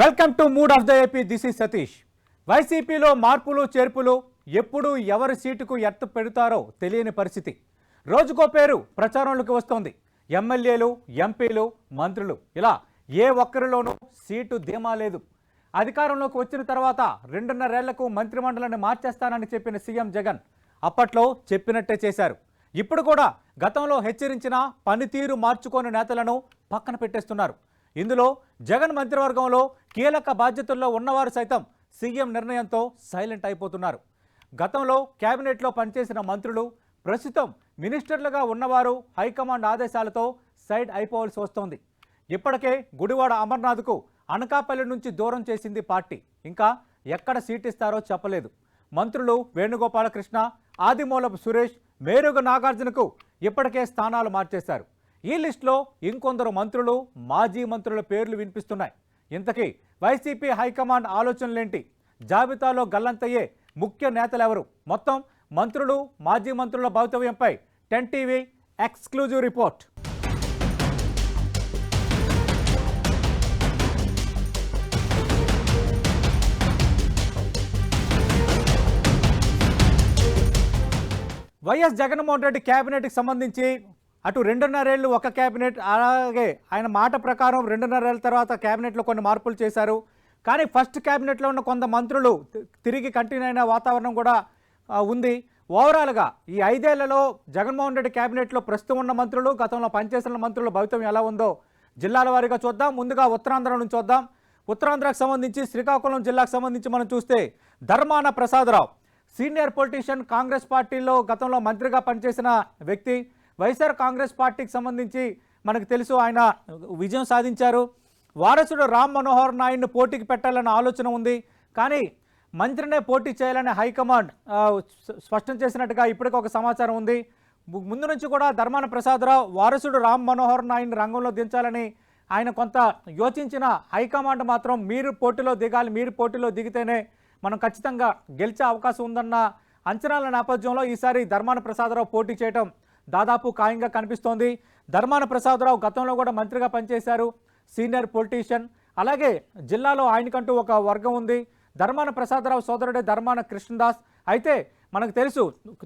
Welcome to mood of the AP. This is Satish. వైసీపీలో మార్పులు చేర్పులు ఎప్పుడు ఎవరి సీటుకు ఎత్తు పెడతారో తెలియని పరిస్థితి. రోజుకో పేరు ప్రచారంలోకి వస్తోంది. ఎమ్మెల్యేలు, ఎంపీలు, మంత్రులు ఇలా ఏ ఒక్కరిలోనూ సీటు ధీమా లేదు. అధికారంలోకి వచ్చిన తర్వాత 2.5 ఏళ్లకు మంత్రిమండలిని మార్చేస్తానని చెప్పిన సీఎం జగన్ అప్పట్లో చెప్పినట్టే చేశారు. ఇప్పుడు కూడా గతంలో హెచ్చరించిన పనితీరు మార్చుకోని నేతలను పక్కన పెట్టేస్తున్నారు. ఇందులో జగన్ మంత్రివర్గంలో కీలక బాధ్యతల్లో ఉన్నవారు సైతం సీఎం నిర్ణయంతో సైలెంట్ అయిపోతున్నారు. గతంలో కేబినెట్లో పనిచేసిన మంత్రులు ప్రస్తుతం మినిస్టర్లుగా ఉన్నవారు హైకమాండ్ ఆదేశాలతో సైడ్ అయిపోవాల్సి వస్తోంది. ఇప్పటికే గుడివాడ అమర్నాథ్కు అనకాపల్లి నుంచి దూరం చేసింది పార్టీ. ఇంకా ఎక్కడ సీట్ ఇస్తారో చెప్పలేదు. మంత్రులు వేణుగోపాలకృష్ణ, ఆదిమూలపు సురేష్, మేరుగ నాగార్జునకు ఇప్పటికే స్థానాలు మార్చేశారు. ఈ లిస్టులో ఇంకొందరు మంత్రులు, మాజీ మంత్రుల పేర్లు వినిపిస్తున్నాయి. ఇంతకీ వైసీపీ హైకమాండ్ ఆలోచనలేంటి? జాబితాలో గల్లంతయ్యే ముఖ్య నేతలెవరు? మొత్తం మంత్రులు, మాజీ మంత్రుల భవితవ్యంపై 10 TV exclusive report. YS Jaganmohan Reddy కేబినెట్కి సంబంధించి అటు 2.5 ఏళ్ళు ఒక కేబినెట్, అలాగే ఆయన మాట ప్రకారం 2.5 ఏళ్ళ తర్వాత కేబినెట్లో కొన్ని మార్పులు చేశారు. కానీ ఫస్ట్ కేబినెట్లో ఉన్న కొంత మంత్రులు తిరిగి కంటిన్యూ అయిన వాతావరణం కూడా ఉంది. ఓవరాల్గా ఈ 5 ఏళ్లలో జగన్మోహన్ రెడ్డి కేబినెట్లో ప్రస్తుతం ఉన్న మంత్రులు, గతంలో పనిచేసిన మంత్రుల భవితవ్యం ఎలా ఉందో జిల్లాల వారీగా చూద్దాం. ముందుగా ఉత్తరాంధ్ర నుంచి చూద్దాం. ఉత్తరాంధ్రకు సంబంధించి శ్రీకాకుళం జిల్లాకు సంబంధించి మనం చూస్తే ధర్మాన ప్రసాదరావు సీనియర్ పొలిటీషియన్, కాంగ్రెస్ పార్టీలో గతంలో మంత్రిగా పనిచేసిన వ్యక్తి. వైఎస్ఆర్ కాంగ్రెస్ పార్టీకి సంబంధించి మనకు తెలుసు ఆయన విజయం సాధించారు. వారసుడు రామ్ మనోహర్ నాయుడిని పోటీకి పెట్టాలన్న ఆలోచన ఉంది. కానీ మంత్రినే పోటీ చేయాలని హైకమాండ్ స్పష్టం చేసినట్టుగా ఇప్పటికీ ఒక సమాచారం ఉంది. ముందు నుంచి కూడా ధర్మాన ప్రసాదరావు వారసుడు రామ్ మనోహర్ నాయుడిని రంగంలో దించాలని ఆయన కొంత యోచించిన హైకమాండ్ మాత్రం మీరు పోటీలో దిగాలి, మీరు పోటీలో దిగితేనే మనం ఖచ్చితంగా గెలిచే అవకాశం ఉందన్న అంచనాల నేపథ్యంలో ఈసారి ధర్మాన ప్రసాదరావు పోటీ చేయడం దాదాపు ఖాయంగా కనిపిస్తోంది. ధర్మాన ప్రసాదరావు గతంలో కూడా మంత్రిగా పనిచేశారు, సీనియర్ పొలిటీషియన్. అలాగే జిల్లాలో ఆయనకంటూ ఒక వర్గం ఉంది. ధర్మాన ప్రసాదరావు సోదరుడే ధర్మాన కృష్ణదాస్. అయితే మనకు తెలుసు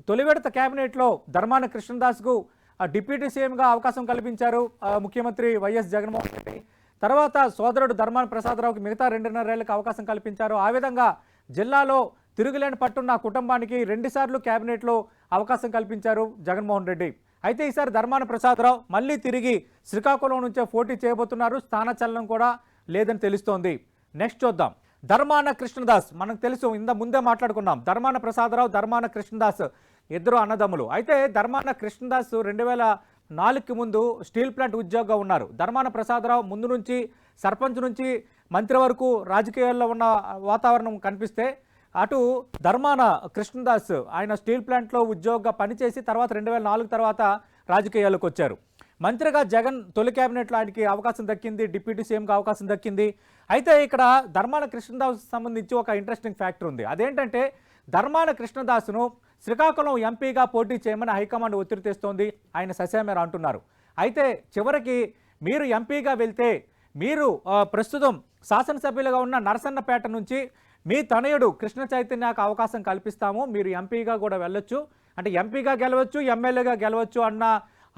తొలి విడత కేబినెట్లో ధర్మాన కృష్ణదాస్కు డిప్యూటీ సీఎంగా అవకాశం కల్పించారు ముఖ్యమంత్రి వైఎస్ జగన్మోహన్ రెడ్డి. తర్వాత సోదరుడు ధర్మాన ప్రసాదరావుకి మిగతా 2.5 ఏళ్లకు అవకాశం కల్పించారు. ఆ విధంగా జిల్లాలో తిరుగులేని పట్టున్న కుటుంబానికి 2 సార్లు కేబినెట్లో అవకాశం కల్పించారు జగన్మోహన్ రెడ్డి. అయితే ఈసారి ధర్మాన ప్రసాదరావు మళ్ళీ తిరిగి శ్రీకాకుళం నుంచే పోటీ చేయబోతున్నారు. స్థానచలనం కూడా లేదని తెలుస్తోంది. నెక్స్ట్ చూద్దాం. ధర్మాన కృష్ణదాస్ మనకు తెలుసు, ముందే మాట్లాడుకున్నాం. ధర్మాన ప్రసాదరావు, ధర్మాన కృష్ణదాస్ ఇద్దరు అన్నదమ్ములు. అయితే ధర్మాన కృష్ణదాస్ 2004కి ముందు స్టీల్ ప్లాంట్ ఉద్యోగిగా ఉన్నారు. ధర్మాన ప్రసాదరావు ముందు నుంచి సర్పంచ్ నుంచి మంత్రి వరకు రాజకీయాల్లో ఉన్న వాతావరణం కనిపిస్తే, అటు ధర్మాన కృష్ణదాస్ ఆయన స్టీల్ ప్లాంట్లో ఉద్యోగిగా పనిచేసి తర్వాత 2004 తర్వాత రాజకీయాల్లోకి వచ్చారు. మంత్రిగా జగన్ తొలి కేబినెట్లో ఆయనకి అవకాశం దక్కింది, డిప్యూటీ సీఎంగా అవకాశం దక్కింది. అయితే ఇక్కడ ధర్మాన కృష్ణదాస్ సంబంధించి ఒక ఇంట్రెస్టింగ్ ఫ్యాక్టర్ ఉంది. అదేంటంటే ధర్మాన కృష్ణదాస్ను శ్రీకాకుళం ఎంపీగా పోటీ చేయమని హైకమాండ్ ఒత్తిడి తెస్తోంది. ఆయన ససేమేర అంటున్నారు. అయితే చివరికి మీరు ఎంపీగా వెళ్తే మీరు ప్రస్తుతం శాసనసభ్యులుగా ఉన్న నరసన్నపేట నుంచి మీ తనయుడు కృష్ణ చైతన్యకు అవకాశం కల్పిస్తాము, మీరు ఎంపీగా కూడా వెళ్ళొచ్చు, అంటే ఎంపీగా గెలవచ్చు, ఎమ్మెల్యేగా గెలవచ్చు అన్న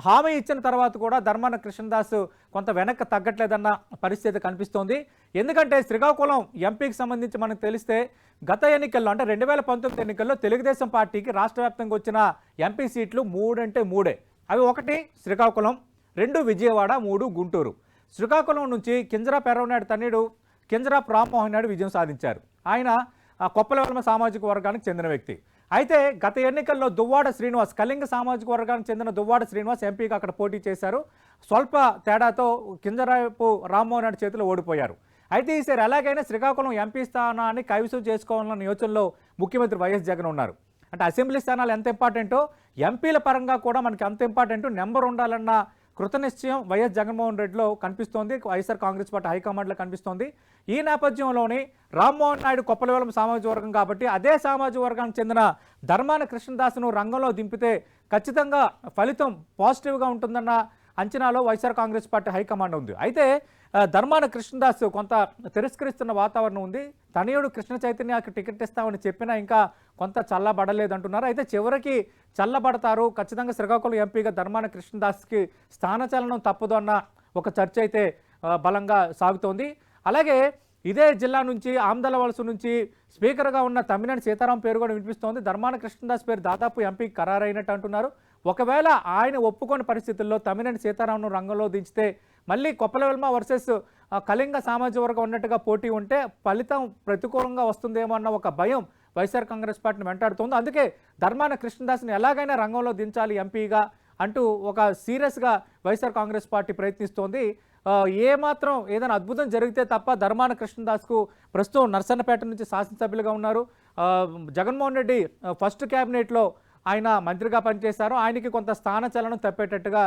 హామీ ఇచ్చిన తర్వాత కూడా ధర్మాన కృష్ణదాస్ కొంత వెనక్కి తగ్గట్లేదన్న పరిస్థితి కనిపిస్తోంది. ఎందుకంటే శ్రీకాకుళం ఎంపీకి సంబంధించి మనకు తెలిస్తే గత ఎన్నికల్లో అంటే 2019 ఎన్నికల్లో తెలుగుదేశం పార్టీకి రాష్ట్ర వ్యాప్తంగా వచ్చిన ఎంపీ సీట్లు 3 అంటే 3. అవి 1 శ్రీకాకుళం, 2 విజయవాడ, 3 గుంటూరు. శ్రీకాకుళం నుంచి కింజరాపు ఎర్రవనాయుడు తనయుడు కింజరాపు రామ్మోహన్ నాయుడు విజయం సాధించారు. ఆయన కొప్పలవలమ సామాజిక వర్గానికి చెందిన వ్యక్తి. అయితే గత ఎన్నికల్లో దువ్వాడ శ్రీనివాస్, కళింగ సామాజిక వర్గానికి చెందిన దువ్వాడ శ్రీనివాస్ ఎంపీగా అక్కడ పోటీ చేశారు. స్వల్ప తేడాతో కింజరాపు రామ్మోహన్ నాయుడు చేతిలో ఓడిపోయారు. అయితే ఈసారి ఎలాగైనా శ్రీకాకుళం ఎంపీ స్థానాన్ని కైవసం చేసుకోవాలన్న యోచనలో ముఖ్యమంత్రి వైఎస్ జగన్ ఉన్నారు. అంటే అసెంబ్లీ స్థానాలు ఎంత ఇంపార్టెంటో ఎంపీల పరంగా కూడా మనకి అంత ఇంపార్టెంట్, నెంబర్ ఉండాలన్న కృతనిశ్చయం వైఎస్ జగన్మోహన్ రెడ్డిలో కనిపిస్తోంది, వైఎస్ఆర్ కాంగ్రెస్ పార్టీ హైకమాండ్లో కనిపిస్తోంది. ఈ నేపథ్యంలోనే రామ్మోహన్ నాయుడు కొప్పలవెలం సామాజిక వర్గం కాబట్టి అదే సామాజిక వర్గానికి చెందిన ధర్మాన కృష్ణదాస్ను రంగంలో దింపితే ఖచ్చితంగా ఫలితం పాజిటివ్గా ఉంటుందన్న అంచనాలో వైఎస్ఆర్ కాంగ్రెస్ పార్టీ హైకమాండ్ ఉంది. అయితే ధర్మాన కృష్ణదాస్ కొంత తిరస్కరిస్తున్న వాతావరణం ఉంది. తనయుడు కృష్ణ చైతన్యకి టికెట్ ఇస్తామని చెప్పినా ఇంకా కొంత చల్లబడలేదంటున్నారు. అయితే చివరికి చల్లబడతారు, ఖచ్చితంగా శ్రీకాకుళం ఎంపీగా ధర్మాన కృష్ణదాస్కి స్థానచలనం తప్పదు అన్న ఒక చర్చ అయితే బలంగా సాగుతోంది. అలాగే ఇదే జిల్లా నుంచి ఆమ్దల వలస నుంచి స్పీకర్గా ఉన్న తమ్మినేని సీతారాం పేరు కూడా వినిపిస్తోంది. ధర్మాన కృష్ణదాస్ పేరు దాదాపు ఎంపీ ఖరారైనట్టు అంటున్నారు. ఒకవేళ ఆయన ఒప్పుకోని పరిస్థితుల్లో తమ్మినేని సీతారాంను రంగంలో దించితే మళ్ళీ కొప్పలవెల్మ వర్సెస్ కళింగ సామాజిక వర్గం ఉన్నట్టుగా పోటీ ఉంటే ఫలితం ప్రతికూలంగా వస్తుందేమో అన్న ఒక భయం వైఎస్ఆర్ కాంగ్రెస్ పార్టీని వెంటాడుతోంది. అందుకే ధర్మాన కృష్ణదాస్ని ఎలాగైనా రంగంలో దించాలి ఎంపీగా అంటూ ఒక సీరియస్గా వైఎస్ఆర్ కాంగ్రెస్ పార్టీ ప్రయత్నిస్తోంది. ఏమాత్రం ఏదైనా అద్భుతం జరిగితే తప్ప ధర్మాన కృష్ణదాస్కు ప్రస్తుతం నర్సన్నపేట నుంచి శాసనసభ్యులుగా ఉన్నారు. జగన్మోహన్ రెడ్డి ఫస్ట్ క్యాబినెట్లో ఆయన మంత్రిగా పనిచేశారు. ఆయనకి కొంత స్థానచలనం తప్పేటట్టుగా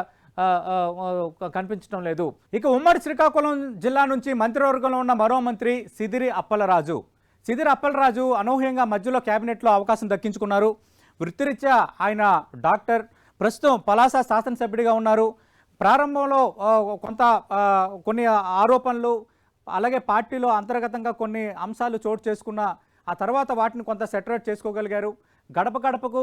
కనిపించడం లేదు. ఇక ఉమ్మడి శ్రీకాకుళం జిల్లా నుంచి మంత్రివర్గంలో ఉన్న మరో మంత్రి సిదిరి అప్పలరాజు. సిదిరి అప్పలరాజు అనూహ్యంగా మధ్యలో క్యాబినెట్లో అవకాశం దక్కించుకున్నారు. వృత్తిరీత్యా ఆయన డాక్టర్, ప్రస్తుతం పలాస శాసనసభ్యుడిగా ఉన్నారు. ప్రారంభంలో కొన్ని ఆరోపణలు, అలాగే పార్టీలో అంతర్గతంగా కొన్ని అంశాలు చోటు చేసుకున్న ఆ తర్వాత వాటిని కొంత సెటరేట్ చేసుకోగలిగారు. గడప గడపకు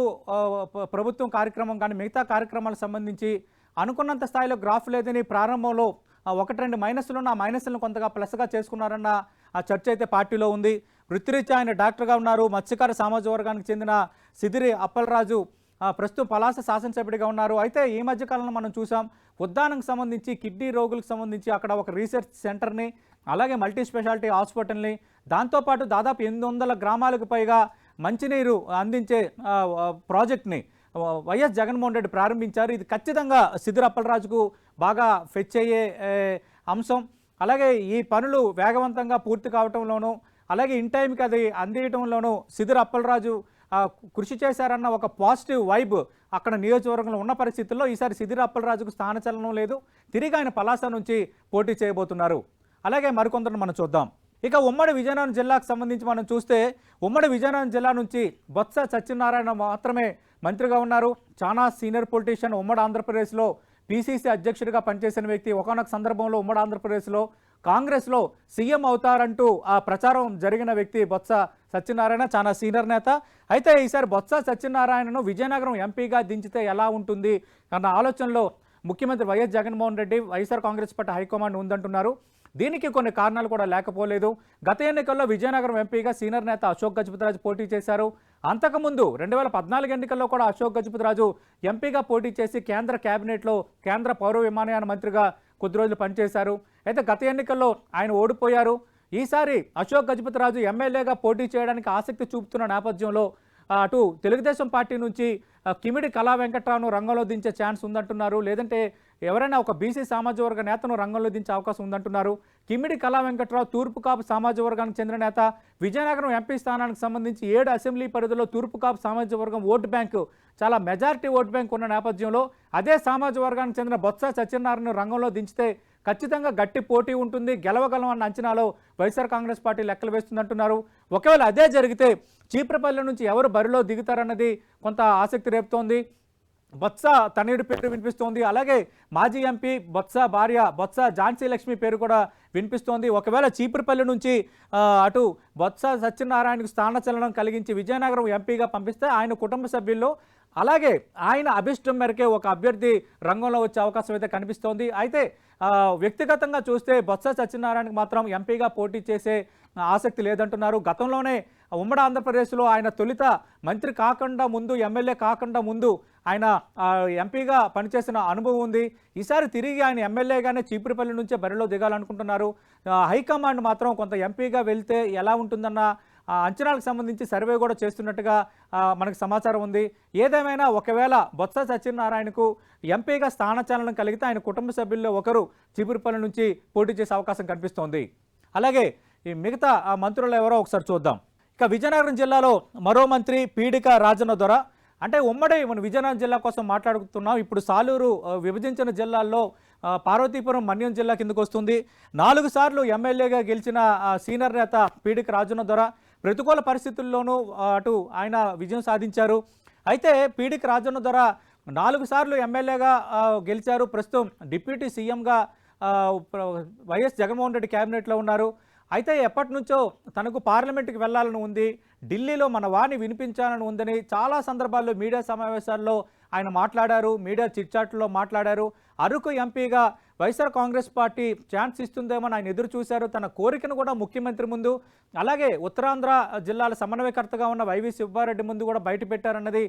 ప్రభుత్వం కార్యక్రమం కానీ మిగతా కార్యక్రమాలకు సంబంధించి అనుకున్నంత స్థాయిలో గ్రాఫ్ లేదని ప్రారంభంలో 1-2 మైనస్లు ఉన్న ఆ మైనస్లను కొంతగా ప్లస్గా చేసుకున్నారన్న ఆ చర్చ అయితే పార్టీలో ఉంది. వృత్తిరీత్యా ఆయన డాక్టర్గా ఉన్నారు. మత్స్యకార సామాజిక వర్గానికి చెందిన సిదిరి అప్పలరాజు ప్రస్తుతం పలాస శాసనసభ్యుడిగా ఉన్నారు. అయితే ఈ మధ్యకాలంలో మనం చూసాం, ఉద్దానంకి సంబంధించి కిడ్నీ రోగులకు సంబంధించి అక్కడ ఒక రీసెర్చ్ సెంటర్ని, అలాగే మల్టీ స్పెషాలిటీ హాస్పిటల్ని, దాంతోపాటు దాదాపు 800 గ్రామాలకు పైగా మంచినీరు అందించే ప్రాజెక్ట్ని వైఎస్ జగన్మోహన్ రెడ్డి ప్రారంభించారు. ఇది ఖచ్చితంగా సిదిరి అప్పలరాజుకు బాగా ఫెచ్ అయ్యే అంశం. అలాగే ఈ పనులు వేగవంతంగా పూర్తి కావటంలోనూ, అలాగే ఇన్ టైంకి అది అందియటంలోనూ సిదిరి అప్పలరాజు కృషి చేశారన్న ఒక పాజిటివ్ వైబ్ అక్కడ నియోజకవర్గంలో ఉన్న పరిస్థితుల్లో ఈసారి సిదిరి అప్పలరాజుకు స్థానచలనం లేదు. తిరిగి ఆయన పలాస నుంచి పోటీ చేయబోతున్నారు. అలాగే మరికొందరు మనం చూద్దాం. ఇక ఉమ్మడి విజయనగరం జిల్లాకు సంబంధించి మనం చూస్తే ఉమ్మడి విజయనగరం జిల్లా నుంచి బొత్స సత్యనారాయణ మాత్రమే మంత్రిగా ఉన్నారు. చాలా సీనియర్ పొలిటీషియన్, ఉమ్మడి ఆంధ్రప్రదేశ్లో పీసీసీ అధ్యక్షుడిగా పనిచేసిన వ్యక్తి. ఒకనొక సందర్భంలో ఉమ్మడి ఆంధ్రప్రదేశ్లో కాంగ్రెస్లో సీఎం అవుతారంటూ ఆ ప్రచారం జరిగిన వ్యక్తి బొత్స సత్యనారాయణ, చాలా సీనియర్ నేత. అయితే ఈసారి బొత్స సత్యనారాయణను విజయనగరం ఎంపీగా దించితే ఎలా ఉంటుంది అన్న ఆలోచనలో ముఖ్యమంత్రి YS Jaganmohan Reddy, YSR Congress party high command ఉందంటున్నారు. దీనికి కొన్ని కారణాలు కూడా లేకపోలేదు. గత ఎన్నికల్లో విజయనగరం ఎంపీగా సీనియర్ నేత అశోక్ గజపతిరాజు పోటీ చేశారు. అంతకుముందు 2014 ఎన్నికల్లో కూడా అశోక్ గజపతిరాజు ఎంపీగా పోటీ చేసి కేంద్ర కేబినెట్లో కేంద్ర పౌర విమానయాన మంత్రిగా కొద్ది రోజులు పనిచేశారు. అయితే గత ఎన్నికల్లో ఆయన ఓడిపోయారు. ఈసారి అశోక్ గజపతిరాజు ఎమ్మెల్యేగా పోటీ చేయడానికి ఆసక్తి చూపుతున్న నేపథ్యంలో అటు తెలుగుదేశం పార్టీ నుంచి కిమిడి కళా వెంకట్రావును రంగంలో దించే ఛాన్స్ ఉందంటున్నారు. లేదంటే ఎవరైనా ఒక బీసీ సామాజిక వర్గ నేతను రంగంలో దించే అవకాశం ఉందంటున్నారు. కిమిడి కళా వెంకట్రావు తూర్పు కాపు సామాజిక వర్గానికి చెందిన నేత. విజయనగరం ఎంపీ స్థానానికి సంబంధించి 7 అసెంబ్లీ పరిధిలో తూర్పు కాపు సామాజిక వర్గం ఓటు బ్యాంకు, చాలా మెజారిటీ ఓటు బ్యాంక్ ఉన్న నేపథ్యంలో అదే సామాజిక వర్గానికి చెందిన బొత్స సత్యనారాయణ రంగంలో దించితే ఖచ్చితంగా గట్టి పోటీ ఉంటుంది, గెలవగలం అన్న అంచనాలో వైఎస్ఆర్ కాంగ్రెస్ పార్టీ లెక్కలు వేస్తుందంటున్నారు. ఒకవేళ అదే జరిగితే చీపురపల్లి నుంచి ఎవరు బరిలో దిగుతారన్నది కొంత ఆసక్తి రేపుతోంది. బొత్స తనయుడి పేరు వినిపిస్తోంది. అలాగే మాజీ ఎంపీ బొత్స భార్య బొత్స ఝాన్సీ లక్ష్మి పేరు కూడా వినిపిస్తోంది. ఒకవేళ చీపురపల్లి నుంచి అటు బొత్స సత్యనారాయణకు స్థానచలనం కలిగించి విజయనగరం ఎంపీగా పంపిస్తే ఆయన కుటుంబ సభ్యుల్లో, అలాగే ఆయన అభిష్టం మేరకే ఒక అభ్యర్థి రంగంలో వచ్చే అవకాశం అయితే కనిపిస్తోంది. అయితే వ్యక్తిగతంగా చూస్తే బొత్స సత్యనారాయణకు మాత్రం ఎంపీగా పోటీ చేసే ఆసక్తి లేదంటున్నారు. గతంలోనే ఉమ్మడి ఆంధ్రప్రదేశ్లో ఆయన తొలిత మంత్రి కాకుండా ముందు, ఎమ్మెల్యే కాకుండా ముందు ఆయన ఎంపీగా పనిచేసిన అనుభవం ఉంది. ఈసారి తిరిగి ఆయన ఎమ్మెల్యేగానే చీపురుపల్లి నుంచే బరిలో దిగాలనుకుంటున్నారు. హైకమాండ్ మాత్రం కొంత ఎంపీగా వెళ్తే ఎలా ఉంటుందన్న అంచనాలకు సంబంధించి సర్వే కూడా చేస్తున్నట్టుగా మనకు సమాచారం ఉంది. ఏదేమైనా ఒకవేళ బొత్స సత్యనారాయణకు ఎంపీగా స్థానచలనం కలిగితే ఆయన కుటుంబ సభ్యుల్లో ఒకరు చీపురుపల్లి నుంచి పోటీ చేసే అవకాశం కనిపిస్తోంది. అలాగే ఈ మిగతా మంత్రులు ఎవరో ఒకసారి చూద్దాం. ఇక విజయనగరం జిల్లాలో మరో మంత్రి పీడిక రాజన్న దొర. అంటే ఉమ్మడి మన విజయనగరం జిల్లా కోసం మాట్లాడుతున్నాం. ఇప్పుడు సాలూరు విభజించిన జిల్లాల్లో పార్వతీపురం మన్యం జిల్లా కిందకు వస్తుంది. 4 సార్లు ఎమ్మెల్యేగా గెలిచిన సీనియర్ నేత పీడిక రాజన్న దొర ప్రతికూల పరిస్థితుల్లోనూ అటు ఆయన విజయం సాధించారు. అయితే పీడిక రాజన్న దొర 4 సార్లు ఎమ్మెల్యేగా గెలిచారు. ప్రస్తుతం డిప్యూటీ సీఎంగా ఆ, ప్ర- వైఎస్ జగన్మోహన్ రెడ్డి క్యాబినెట్లో ఉన్నారు. అయితే ఎప్పటి నుంచో తనకు పార్లమెంట్కి వెళ్ళాలని ఉంది, ఢిల్లీలో మన వాణి వినిపించాలని ఉందని చాలా సందర్భాల్లో మీడియా సమావేశాల్లో ఆయన మాట్లాడారు, మీడియా చిట్చాట్లో మాట్లాడారు. అరకు ఎంపీగా వైఎస్ఆర్ కాంగ్రెస్ పార్టీ ఛాన్స్ ఇస్తుందేమని ఆయన ఎదురు చూశారు. తన కోరికను కూడా ముఖ్యమంత్రి ముందు, అలాగే ఉత్తరాంధ్ర జిల్లాల సమన్వయకర్తగా ఉన్న వైవి సుబ్బారెడ్డి ముందు కూడా బయట పెట్టారన్నది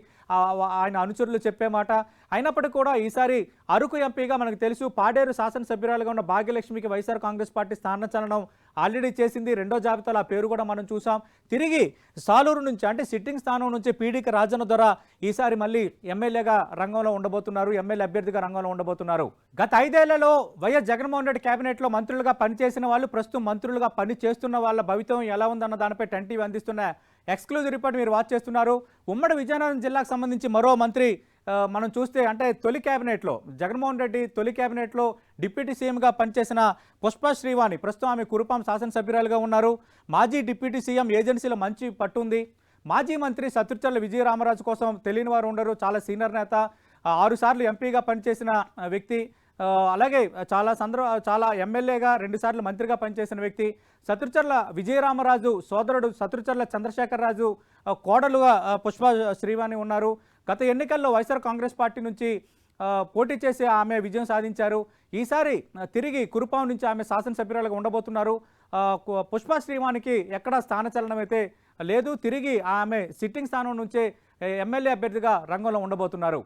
ఆయన అనుచరులు చెప్పే మాట. అయినప్పటికీ కూడా ఈసారి అరకు ఎంపీగా మనకు తెలుసు, పాడేరు శాసనసభ్యురాలుగా ఉన్న భాగ్యలక్ష్మికి వైఎస్ఆర్ కాంగ్రెస్ పార్టీ స్థానచలనం ఆల్రెడీ చేసింది. రెండో జాబితాలో ఆ పేరు కూడా మనం చూసాం. తిరిగి సాలూరు నుంచి అంటే సిట్టింగ్ స్థానం నుంచి పీడీకి రాజన్న ద్వారా ఈసారి మళ్ళీ ఎమ్మెల్యేగా రంగంలో ఉండబోతున్నారు, ఎమ్మెల్యే అభ్యర్థిగా రంగంలో ఉండబోతున్నారు. గత 5 ఏళ్లలో వైఎస్ జగన్మోహన్ రెడ్డి కేబినెట్లో మంత్రులుగా పనిచేసిన వాళ్ళు, ప్రస్తుతం మంత్రులుగా పని చేస్తున్న వాళ్ళ భవితం ఎలా ఉందన్న దానిపై 10 టీవీ అందిస్తున్న ఎక్స్క్లూజివ్ రిపోర్ట్ మీరు వాచ్ చేస్తున్నారు. ఉమ్మడి విజయనగరం జిల్లాకు సంబంధించి మరో మంత్రి మనం చూస్తే అంటే తొలి క్యాబినెట్లో జగన్మోహన్ రెడ్డి తొలి క్యాబినెట్లో డిప్యూటీ సీఎంగా పనిచేసిన పుష్ప శ్రీవాణి ప్రస్తుతం ఆమె కురుపాం శాసనసభ్యురాలుగా ఉన్నారు. మాజీ డిప్యూటీ సీఎం ఏజెన్సీలో మంచి పట్టుంది. మాజీ మంత్రి సత్యచర్ల విజయరామరాజు కోసం తెలియని వారు ఉండరు, చాలా సీనియర్ నేత, 6 సార్లు ఎంపీగా పనిచేసిన వ్యక్తి, అలాగే చాలా ఎమ్మెల్యేగా 2 సార్లు మంత్రిగా పనిచేసిన వ్యక్తి. సత్యచర్ల విజయరామరాజు సోదరుడు సత్యచర్ల చంద్రశేఖరరాజు కోడలుగా పుష్ప శ్రీవాణి ఉన్నారు. గత ఎన్నికల్లో వైఎస్ఆర్ కాంగ్రెస్ పార్టీ నుంచి పోటీ చేసి ఆమె విజయం సాధించారు. ఈసారి తిరిగి కురుపాం నుంచి ఆమె శాసనసభ్యురాలుగా ఉండబోతున్నారు. పుష్ప శ్రీవాణికి ఎక్కడా స్థానచలనం అయితే లేదు, తిరిగి ఆమె సిట్టింగ్ స్థానం నుంచే ఎమ్మెల్యే అభ్యర్థిగా రంగంలో ఉండబోతున్నారు.